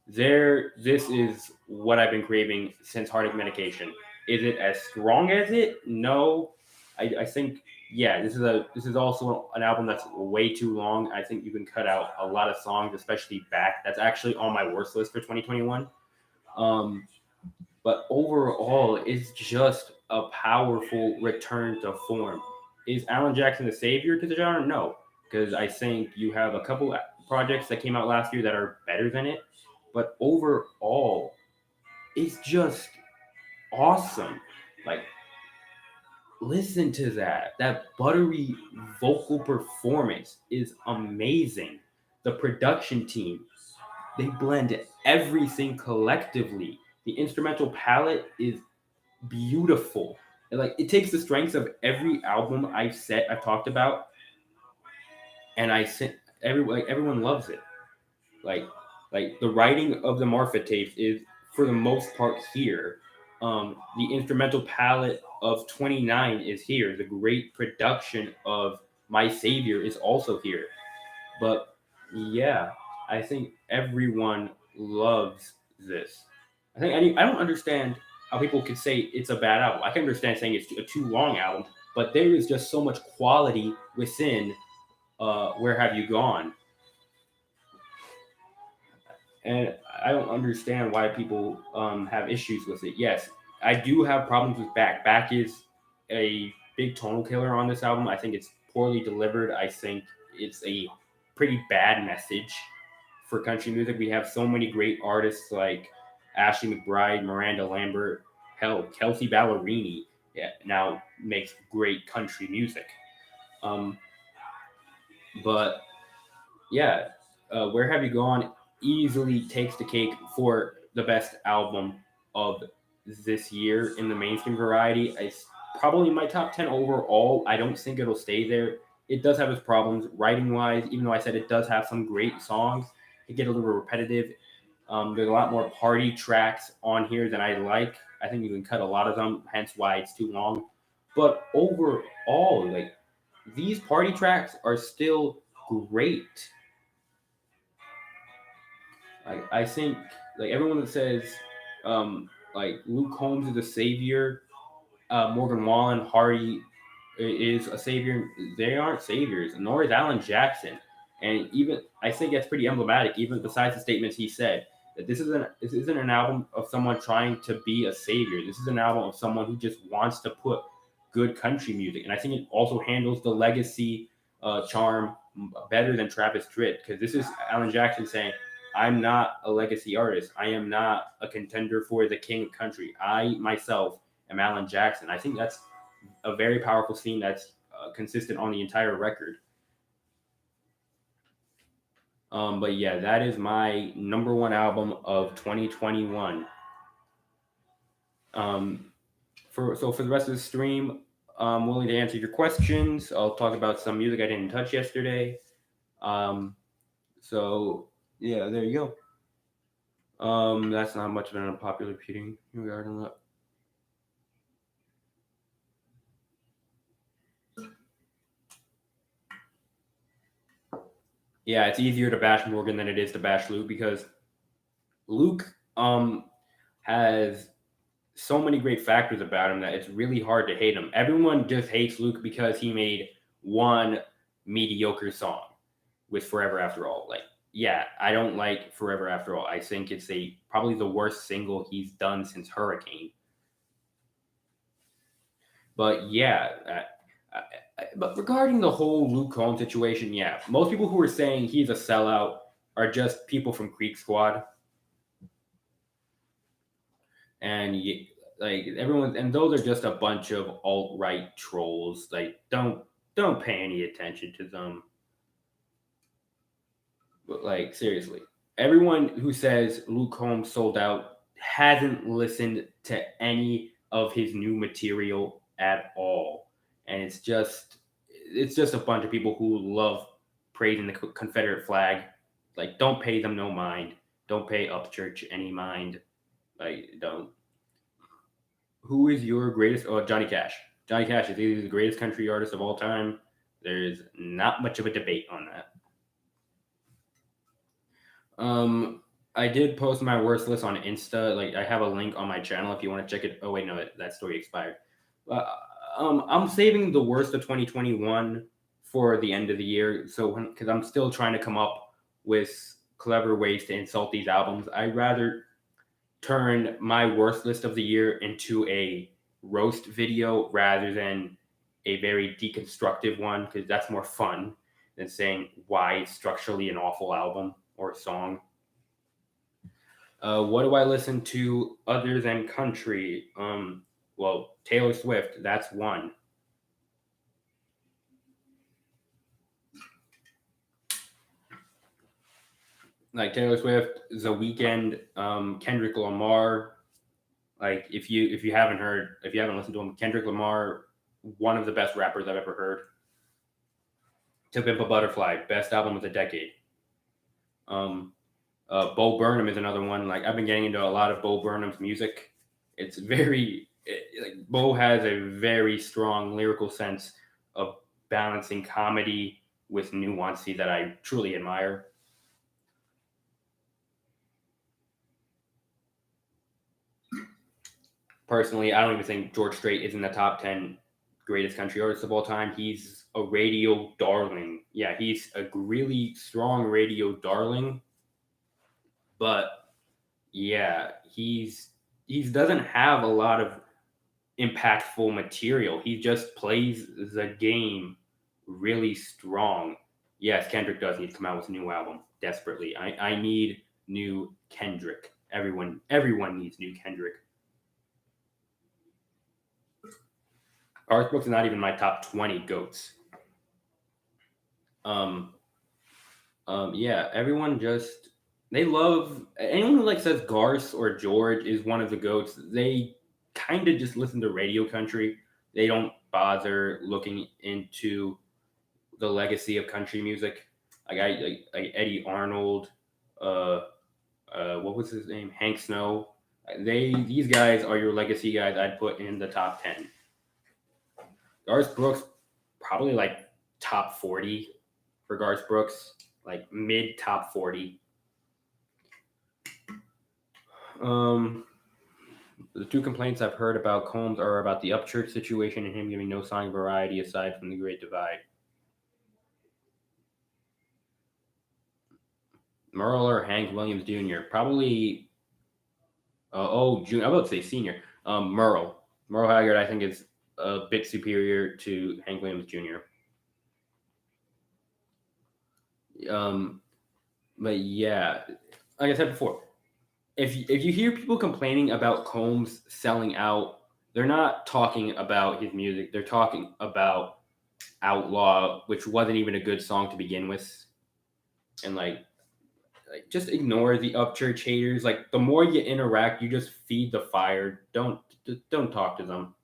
This is what I've been craving since Heartache Medication. Is it as strong as it? No. I think, yeah, this is also an album that's way too long. I think you can cut out a lot of songs, especially Back. That's actually on my worst list for 2021. Um, but overall, it's just a powerful return to form. Is Alan Jackson the savior to the genre? No, because I think you have a couple projects that came out last year that are better than it. But overall, it's just awesome. Like, listen to that. That buttery vocal performance is amazing. The production team, they blend everything collectively. The instrumental palette is beautiful. like it takes the strengths of every album I've talked about, and everyone loves it. Like like the writing of the Marfa tapes is for the most part here. The instrumental palette of 29 is here. The great production of My Savior is also here. But yeah, I think everyone loves this. I don't understand how people could say it's a bad album. I can understand saying it's a too long album, but there is just so much quality within Where Have You Gone? And I don't understand why people have issues with it. Yes, I do have problems with Back. Back is a big tonal killer on this album. I think it's poorly delivered. I think it's a pretty bad message for country music. We have so many great artists like Ashley McBryde, Miranda Lambert, hell, Kelsey Ballerini, yeah, now makes great country music. Um, but yeah, Where Have You Gone easily takes the cake for the best album of this year in the mainstream variety. It's probably my top 10 overall. I don't think it'll stay there. It does have its problems writing wise, even though I said it does have some great songs. It get a little repetitive. There's a lot more party tracks on here than I like. I think you can cut a lot of them, hence why it's too long. But overall, like these party tracks are still great. I think like everyone that says like Luke Combs is a savior, Morgan Wallen, Hardy is a savior. They aren't saviors, nor is Alan Jackson. And even I think that's pretty emblematic. Even besides the statements he said that this isn't an album of someone trying to be a savior. This is an album of someone who just wants to put good country music. And I think it also handles the legacy charm better than Travis Tritt, because this is Alan Jackson saying, I'm not a legacy artist. I am not a contender for the king of country. I myself am Alan Jackson. I think that's a very powerful theme that's consistent on the entire record. But yeah, that is my number one album of 2021. For the rest of the stream, I'm willing to answer your questions. I'll talk about some music I didn't touch yesterday. So yeah, there you go. That's not much of an unpopular opinion regarding that. Yeah, it's easier to bash Morgan than it is to bash Luke, because Luke has so many great factors about him that it's really hard to hate him. Everyone just hates Luke because he made one mediocre song with Forever After All. Like, yeah, I don't like Forever After All. I think it's probably the worst single he's done since Hurricane. But yeah, but regarding the whole Luke Combs situation, yeah, most people who are saying he's a sellout are just people from Creek Squad, and like everyone, and those are just a bunch of alt-right trolls. Like, don't pay any attention to them. But like seriously, everyone who says Luke Combs sold out hasn't listened to any of his new material at all, and it's just a bunch of people who love praising the Confederate flag. Like, don't pay them no mind. Don't pay Upchurch any mind. Like, don't. Who is your greatest? Oh, Johnny Cash. Johnny Cash is either the greatest country artist of all time. There's not much of a debate on that. I did post my worst list on Insta. Like, I have a link on my channel if you want to check it. Oh wait, no, that story expired. I'm saving the worst of 2021 for the end of the year. So because I'm still trying to come up with clever ways to insult these albums, I'd rather turn my worst list of the year into a roast video rather than a very deconstructive one, because that's more fun than saying why it's structurally an awful album or song. What do I listen to other than country? Well, Taylor Swift, that's one. Like Taylor Swift, The Weeknd, Kendrick Lamar, Like if you haven't listened to him, Kendrick Lamar, one of the best rappers I've ever heard. To Pimp a Butterfly, best album of the decade. Um, Bo Burnham is another one. Like I've been getting into a lot of Bo Burnham's music. It's like Bo has a very strong lyrical sense of balancing comedy with nuance that I truly admire. Personally, I don't even think George Strait is in the top 10 greatest country artists of all time. He's a radio darling. Yeah, he's a really strong radio darling, but yeah, he doesn't have a lot of impactful material. He just plays the game really strong. Yes, Kendrick does need to come out with a new album desperately. I need new Kendrick. Everyone needs new Kendrick. Garth Brooks is not even my top 20 goats. Um, yeah, everyone just they love anyone who like says Garth or George is one of the goats. They kind of just listen to radio country. They don't bother looking into the legacy of country music. Like Eddie Arnold, uh, what was his name? Hank Snow. These guys are your legacy guys. I'd put in the top 10. Garth Brooks probably like top 40 for Garth Brooks, like mid top 40. Um, the two complaints I've heard about Combs are about the Upchurch situation and him giving no song variety aside from the Great Divide. Merle or Hank Williams Jr. Probably. Junior. I would say senior. Merle. Merle Haggard, I think, is a bit superior to Hank Williams Jr. Um, but yeah, like I said before, if you hear people complaining about Combs selling out, they're not talking about his music. They're talking about Outlaw, which wasn't even a good song to begin with, and like just ignore the Upchurch haters. Like the more you interact, you just feed the fire. Don't talk to them.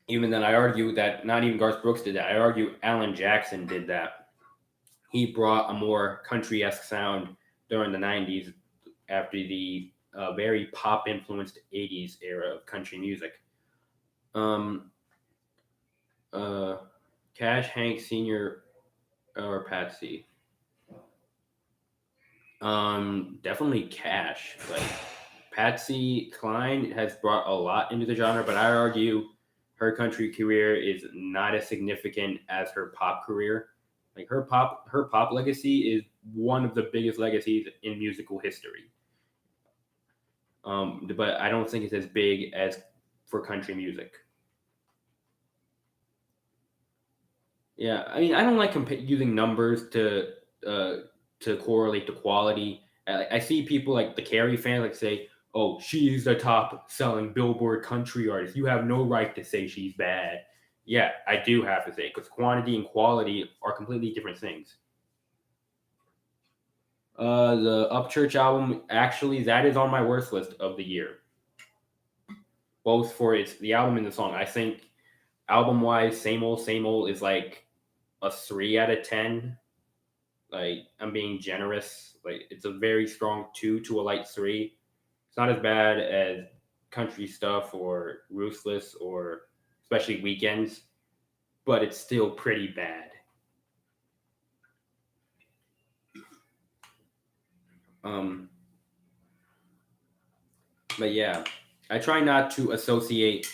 Even then, I argue that not even Garth Brooks did that. I argue Alan Jackson did that. He brought a more country esque sound during the 90s after the very pop influenced 80s era of country music. Um, uh, Cash, Hank Sr., or Patsy? Definitely Cash. Like Patsy Cline has brought a lot into the genre, but I argue her country career is not as significant as her pop career. Like her pop legacy is one of the biggest legacies in musical history. But I don't think it's as big as for country music. Yeah, I mean, I don't like using numbers uh, to correlate to quality. I see people like the Carrie fan like say, "Oh, she's the top selling Billboard country artist. You have no right to say she's bad." Yeah, I do have to say because quantity and quality are completely different things. The Upchurch album actually that is on my worst list of the year, both for its the album and the song. I think album wise, same old is like a 3 out of 10. Like I'm being generous. Like it's a very strong 2 to a light 3. It's not as bad as country stuff or ruthless or especially weekends, but it's still pretty bad. Um, but yeah, I try not to associate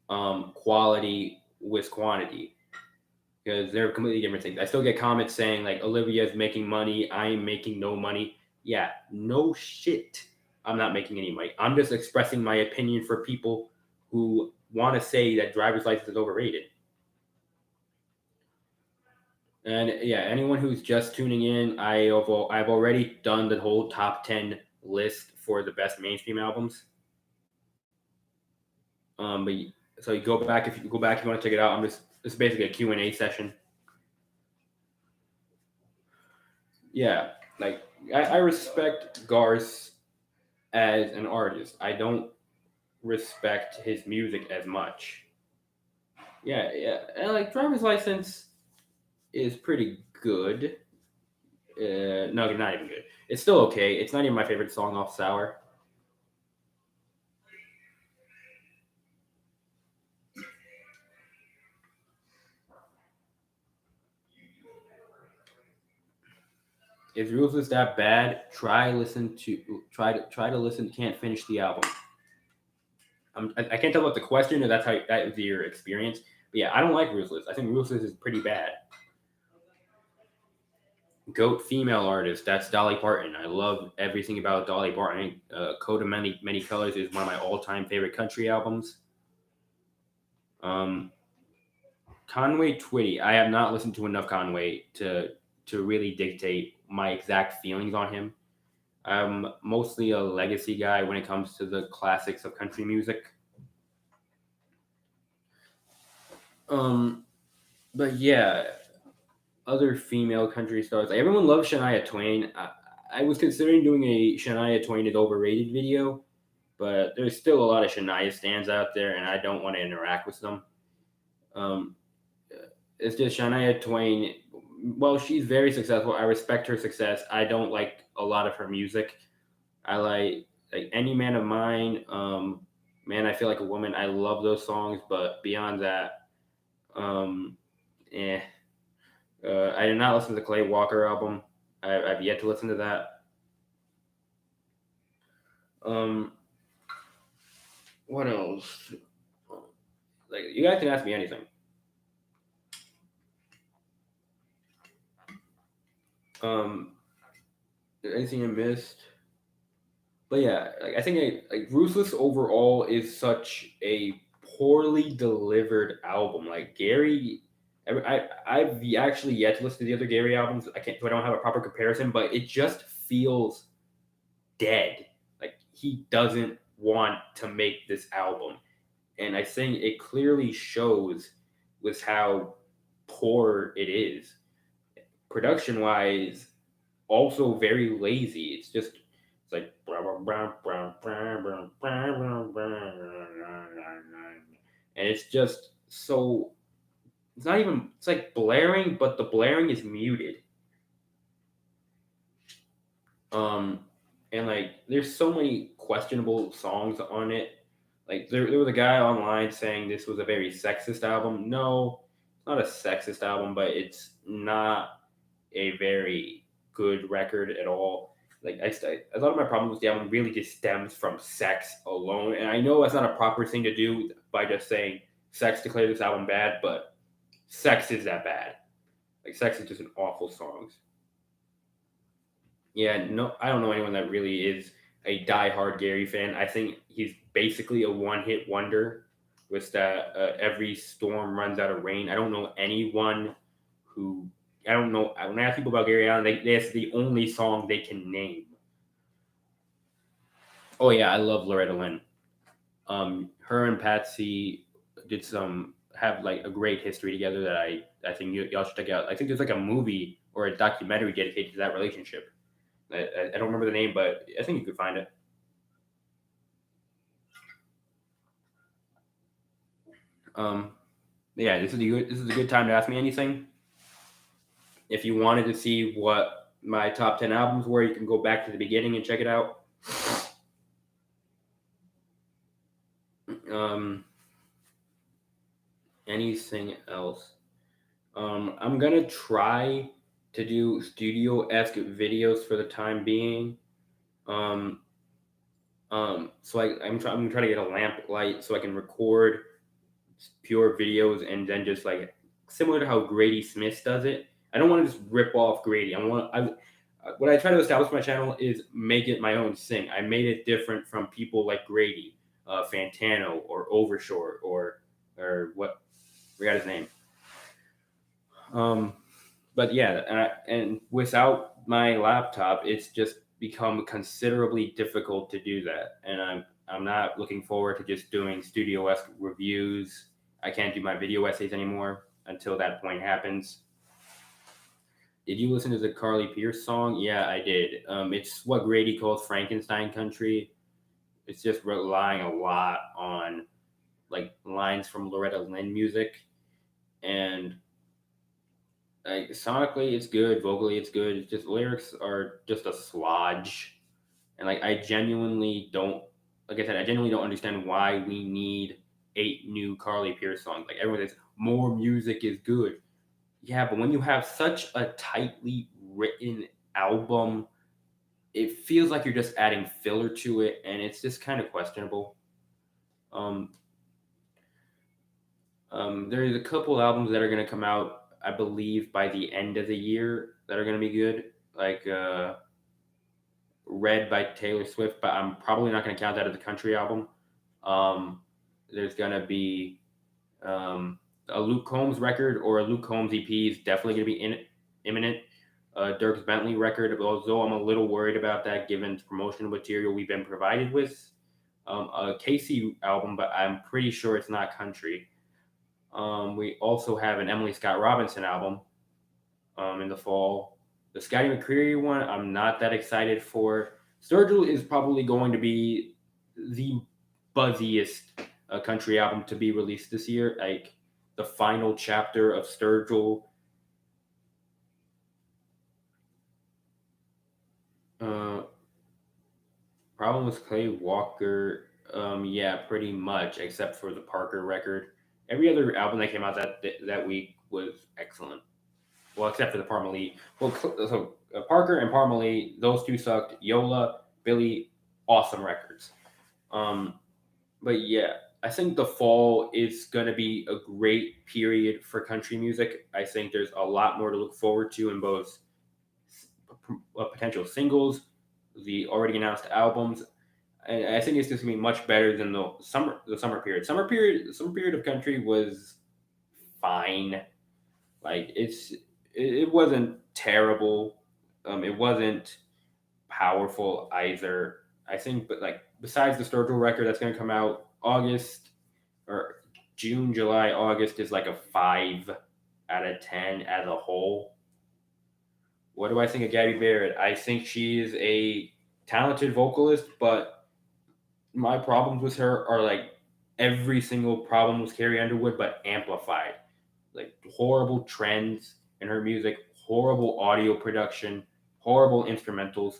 quality with quantity because they're completely different things. I still get comments saying like Olivia's making money, I'm making no money. Yeah, no shit. I'm not making any money. I'm just expressing my opinion for people who want to say that driver's license is overrated. And yeah, anyone who's just tuning in, I've already done the whole top 10 list for the best mainstream albums. But so you go back if you want to check it out. I'm just it's basically a Q&A session. Yeah, like I respect Garth as an artist. I don't respect his music as much. Yeah, yeah, and like Driver's License is pretty good. No, not even good. It's still okay. It's not even my favorite song off Sour. If Ruthless that bad, try to listen. Can't finish the album. I can't tell what the question is. That's how that was your experience. But yeah, I don't like Ruthless. I think Ruthless is pretty bad. Goat female artist. That's Dolly Parton. I love everything about Dolly Parton. Coat of Many Colors is one of my all time favorite country albums. Um, Conway Twitty. I have not listened to enough Conway to really dictate my exact feelings on him. I'm mostly a legacy guy when it comes to the classics of country music. Um, but yeah, other female country stars. Like, everyone loves Shania Twain. I was considering doing a Shania Twain is overrated video, but there's still a lot of Shania stands out there, and I don't want to interact with them. Um, it's just Shania Twain. Well, she's very successful. I respect her success. I don't like a lot of her music. I like Any Man of Mine. Man, I Feel Like a Woman. I love those songs, but beyond that, um, eh. I did not listen to the Clay Walker album. I've yet to listen to that. Um, what else? Like, you guys can ask me anything. Um, anything I missed? But yeah, like, I think like Ruthless overall is such a poorly delivered album. Like Gary, I've actually yet to listen to the other Gary albums. I can't, so I don't have a proper comparison. But it just feels dead. Like he doesn't want to make this album, and I think it clearly shows with how poor it is production wise. Also very lazy. It's just it's like and it's just so it's not even it's like blaring, but the blaring is muted. Um and like there's so many questionable songs on it. Like there was a guy online saying this was a very sexist album. No, it's not a sexist album, but it's not a very good record at all. Like a lot of my problem with the album really just stems from sex alone, and I know that's not a proper thing to do by just saying sex declared this album bad, but sex is that bad. Like sex is just an awful song. Yeah, no, I don't know anyone that really is a diehard Gary fan. I think he's basically a one-hit wonder. With that, every storm runs out of rain. I don't know anyone who. I don't know. When I ask people about Gary Allen, that's the only song they can name. Oh yeah, I love Loretta Lynn. Her and Patsy did some have like a great history together that I think y'all should check out. I think there's like a movie or a documentary dedicated to that relationship. I don't remember the name, but I think you could find it. Um, yeah, this is a good time to ask me anything. If you wanted to see what my top 10 albums were, you can go back to the beginning and check it out. Um, anything else? I'm gonna try to do studio-esque videos for the time being. Um, so I'm gonna try to get a lamp light so I can record pure videos and then just like similar to how Grady Smith does it. I don't want to just rip off Grady. What I try to establish my channel is make it my own thing. I made it different from people like Grady, Fantano, or Overshore, or what? I forgot his name. But yeah, and without my laptop, it's just become considerably difficult to do that. And I'm not looking forward to just doing studio-esque reviews. I can't do my video essays anymore until that point happens. Did you listen to the Carly Pierce song? Yeah, I did. It's what Grady calls Frankenstein country. It's just relying a lot on like lines from Loretta Lynn music, and like sonically it's good, vocally it's good. It's just lyrics are just a slodge, and like I genuinely don't, like I said, I genuinely don't understand why we need 8 new Carly Pierce songs. Like everyone says, more music is good. Yeah, but when you have such a tightly written album, it feels like you're just adding filler to it, and it's just kind of questionable. Um, there's a couple albums that are going to come out, I believe, by the end of the year that are going to be good, like Red by Taylor Swift, but I'm probably not going to count that as a country album. Um, there's going to be a Luke Combs record or a Luke Combs EP is definitely going to be imminent. Dirk Bentley record, although I'm a little worried about that given the promotional material we've been provided with. A Casey album, but I'm pretty sure it's not country. We also have an Emily Scott Robinson album in the fall. The Scotty McCreery one, I'm not that excited for. Sturgill is probably going to be the buzziest country album to be released this year. Like the final chapter of Sturgill. Uh, Problem with Clay Walker, yeah, pretty much, except for the Parker record. Every other album that came out that week was excellent. Well, except for the Parmalee. Well, so Parker and Parmalee, those two sucked. Yola, Billy, awesome records. Um, but yeah, I think the fall is going to be a great period for country music. I think there's a lot more to look forward to in both potential singles, the already announced albums. And I think it's just gonna be much better than the summer period. Summer period of country was fine. Like it wasn't terrible. It wasn't powerful either. I think, but like besides the Sturgill record that's gonna come out August or June, July, August is like a 5 out of 10 as a whole. What do I think of Gabby Barrett? I think she is a talented vocalist, but my problems with her are like every single problem with Carrie Underwood, but amplified. Like horrible trends in her music, horrible audio production, horrible instrumentals.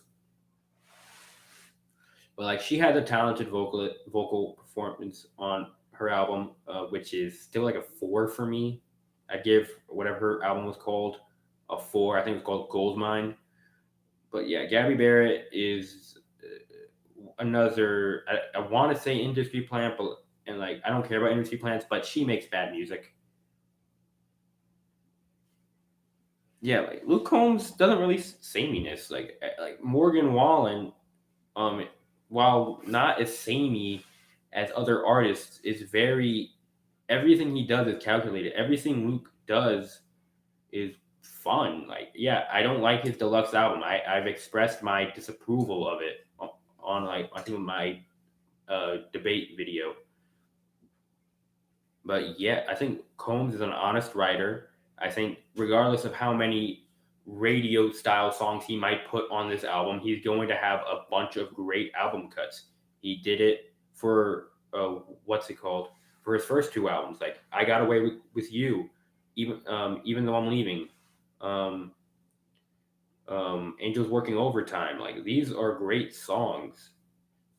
But like she had a talented vocal performance on her album, which is still like a 4 for me. I'd give whatever her album was called a 4. I think it's called Goldmine. But yeah, Gabby Barrett is another. I want to say industry plant, but and like I don't care about industry plants, but she makes bad music. Yeah, like Luke Combs doesn't really sameness. Like Morgan Wallen, um, while not as samey as other artists, is very everything he does is calculated. Everything Luke does is fun. Like, yeah, I don't like his deluxe album. I've expressed my disapproval of it on like I think my debate video. But yeah, I think Combs is an honest writer. I think regardless of how many radio style songs he might put on this album, he's going to have a bunch of great album cuts. He did it for what's it called? For his first 2 albums, like I Got Away with You, even though I'm leaving, um, Angels Working Overtime. Like these are great songs,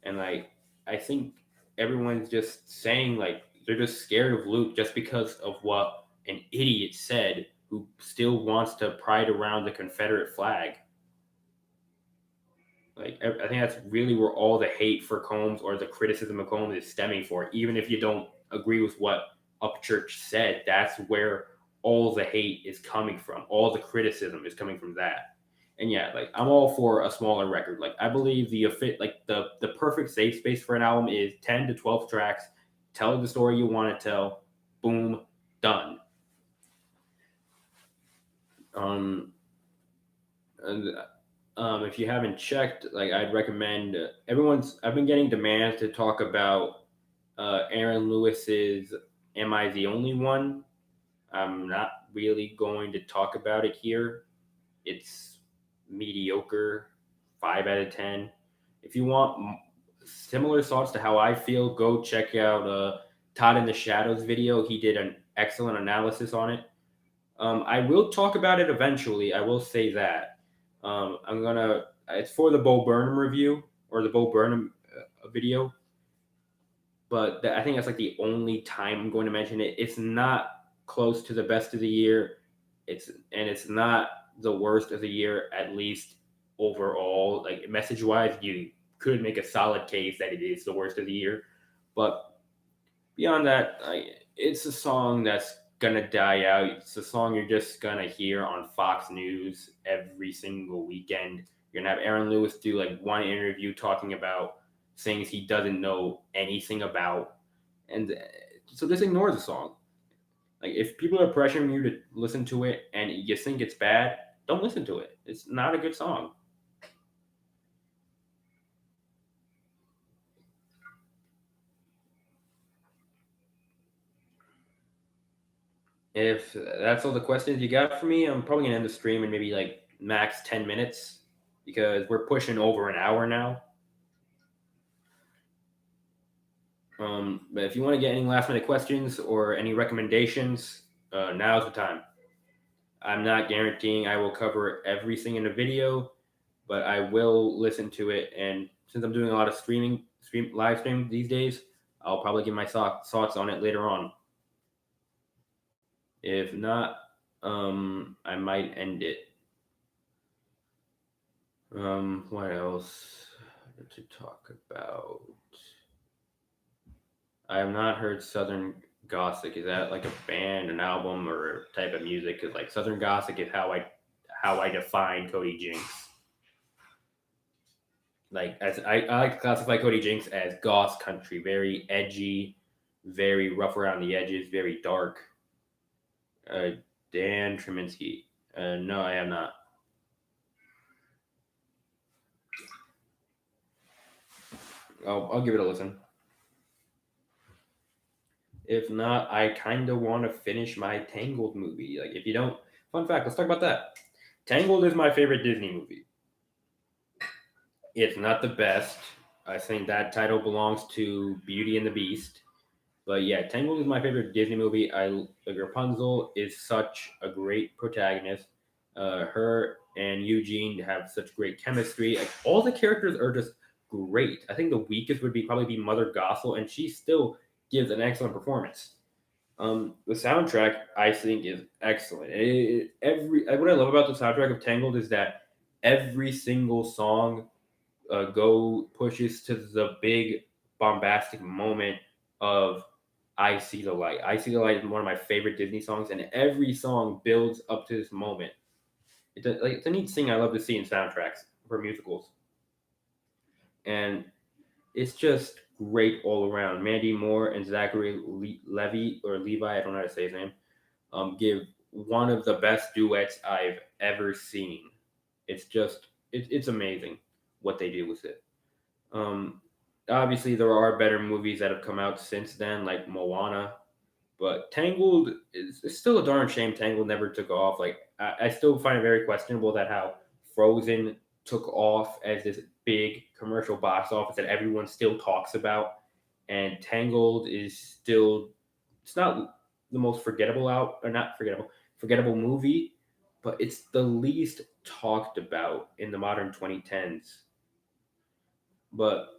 and like I think everyone's just saying like they're just scared of Luke just because of what an idiot said who still wants to pride around the Confederate flag. Like I think that's really where all the hate for Combs or the criticism of Combs is stemming for. Even if you don't agree with what Upchurch said, that's where all the hate is coming from. All the criticism is coming from that. And yeah, like I'm all for a smaller record. Like I believe the perfect safe space for an album is 10 to 12 tracks. Tell the story you want to tell. Boom, done. Um, and if you haven't checked, like I'd recommend everyone's. I've been getting demands to talk about Aaron Lewis's "Am I the Only One?" I'm not really going to talk about it here. It's mediocre, 5 out of 10. If you want similar thoughts to how I feel, go check out Todd in the Shadows video. He did an excellent analysis on it. I will talk about it eventually. I will say that. I'm gonna. It's for the Bo Burnham review or the Bo Burnham video, but I think that's like the only time I'm going to mention it. It's not close to the best of the year. It's not the worst of the year, at least overall. Like message wise, you could make a solid case that it is the worst of the year, but beyond that, it's a song that's gonna die out. It's a song you're just gonna hear on Fox News every single weekend. You're gonna have Aaron Lewis do like one interview talking about things he doesn't know anything about, and so just ignore the song. Like if people are pressuring you to listen to it and you think it's bad, don't listen to it. It's not a good song. If that's all the questions you got for me, I'm probably gonna end the stream in maybe like max 10 minutes because we're pushing over an hour now. But if you want to get any last minute questions or any recommendations, now's the time. I'm not guaranteeing I will cover everything in the video, but I will listen to it. And since I'm doing a lot of live stream these days, I'll probably give my thoughts on it later on. If not, I might end it. What else to talk about? I have not heard Southern Gothic. Is that like a band, an album, or a type of music? Because like Southern Gothic is how I define Cody Jinks. Like as I like to classify Cody Jinks as goth country, very edgy, very rough around the edges, very dark. Dan Treminsky. No, I have not. I'll give it a listen. If not, I kind of want to finish my Tangled movie. Like, if you don't, fun fact, let's talk about that. Tangled is my favorite Disney movie. It's not the best. I think that title belongs to Beauty and the Beast. But yeah, Tangled is my favorite Disney movie. Like Rapunzel is such a great protagonist. Her and Eugene have such great chemistry. Like all the characters are just great. I think the weakest would probably be Mother Gothel, and she still gives an excellent performance. The soundtrack I think is excellent. What I love about the soundtrack of Tangled is that every single song go pushes to the big bombastic moment of I See the Light. I See the Light is one of my favorite Disney songs, and every song builds up to this moment. It's a neat thing I love to see in soundtracks for musicals. And it's just great all around. Mandy Moore and Zachary Levy, or Levi, I don't know how to say his name, give one of the best duets I've ever seen. It's amazing what they do with it. Obviously, there are better movies that have come out since then, like Moana, but Tangled is still a darn shame Tangled never took off. Like I still find it very questionable that how Frozen took off as this big commercial box office that everyone still talks about, and Tangled is still it's not the most forgettable movie, but it's the least talked about in the modern 2010s. But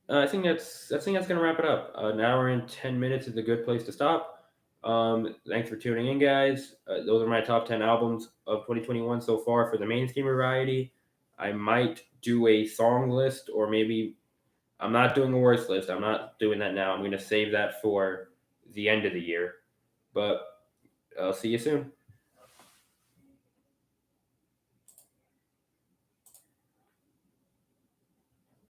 I think that's gonna wrap it up. An hour and 10 minutes is a good place to stop. Thanks for tuning in, guys. Those are my top 10 albums of 2021 so far for the mainstream variety. I might do a song list, or maybe I'm not doing a worst list. I'm not doing that now. I'm going to save that for the end of the year. But I'll see you soon.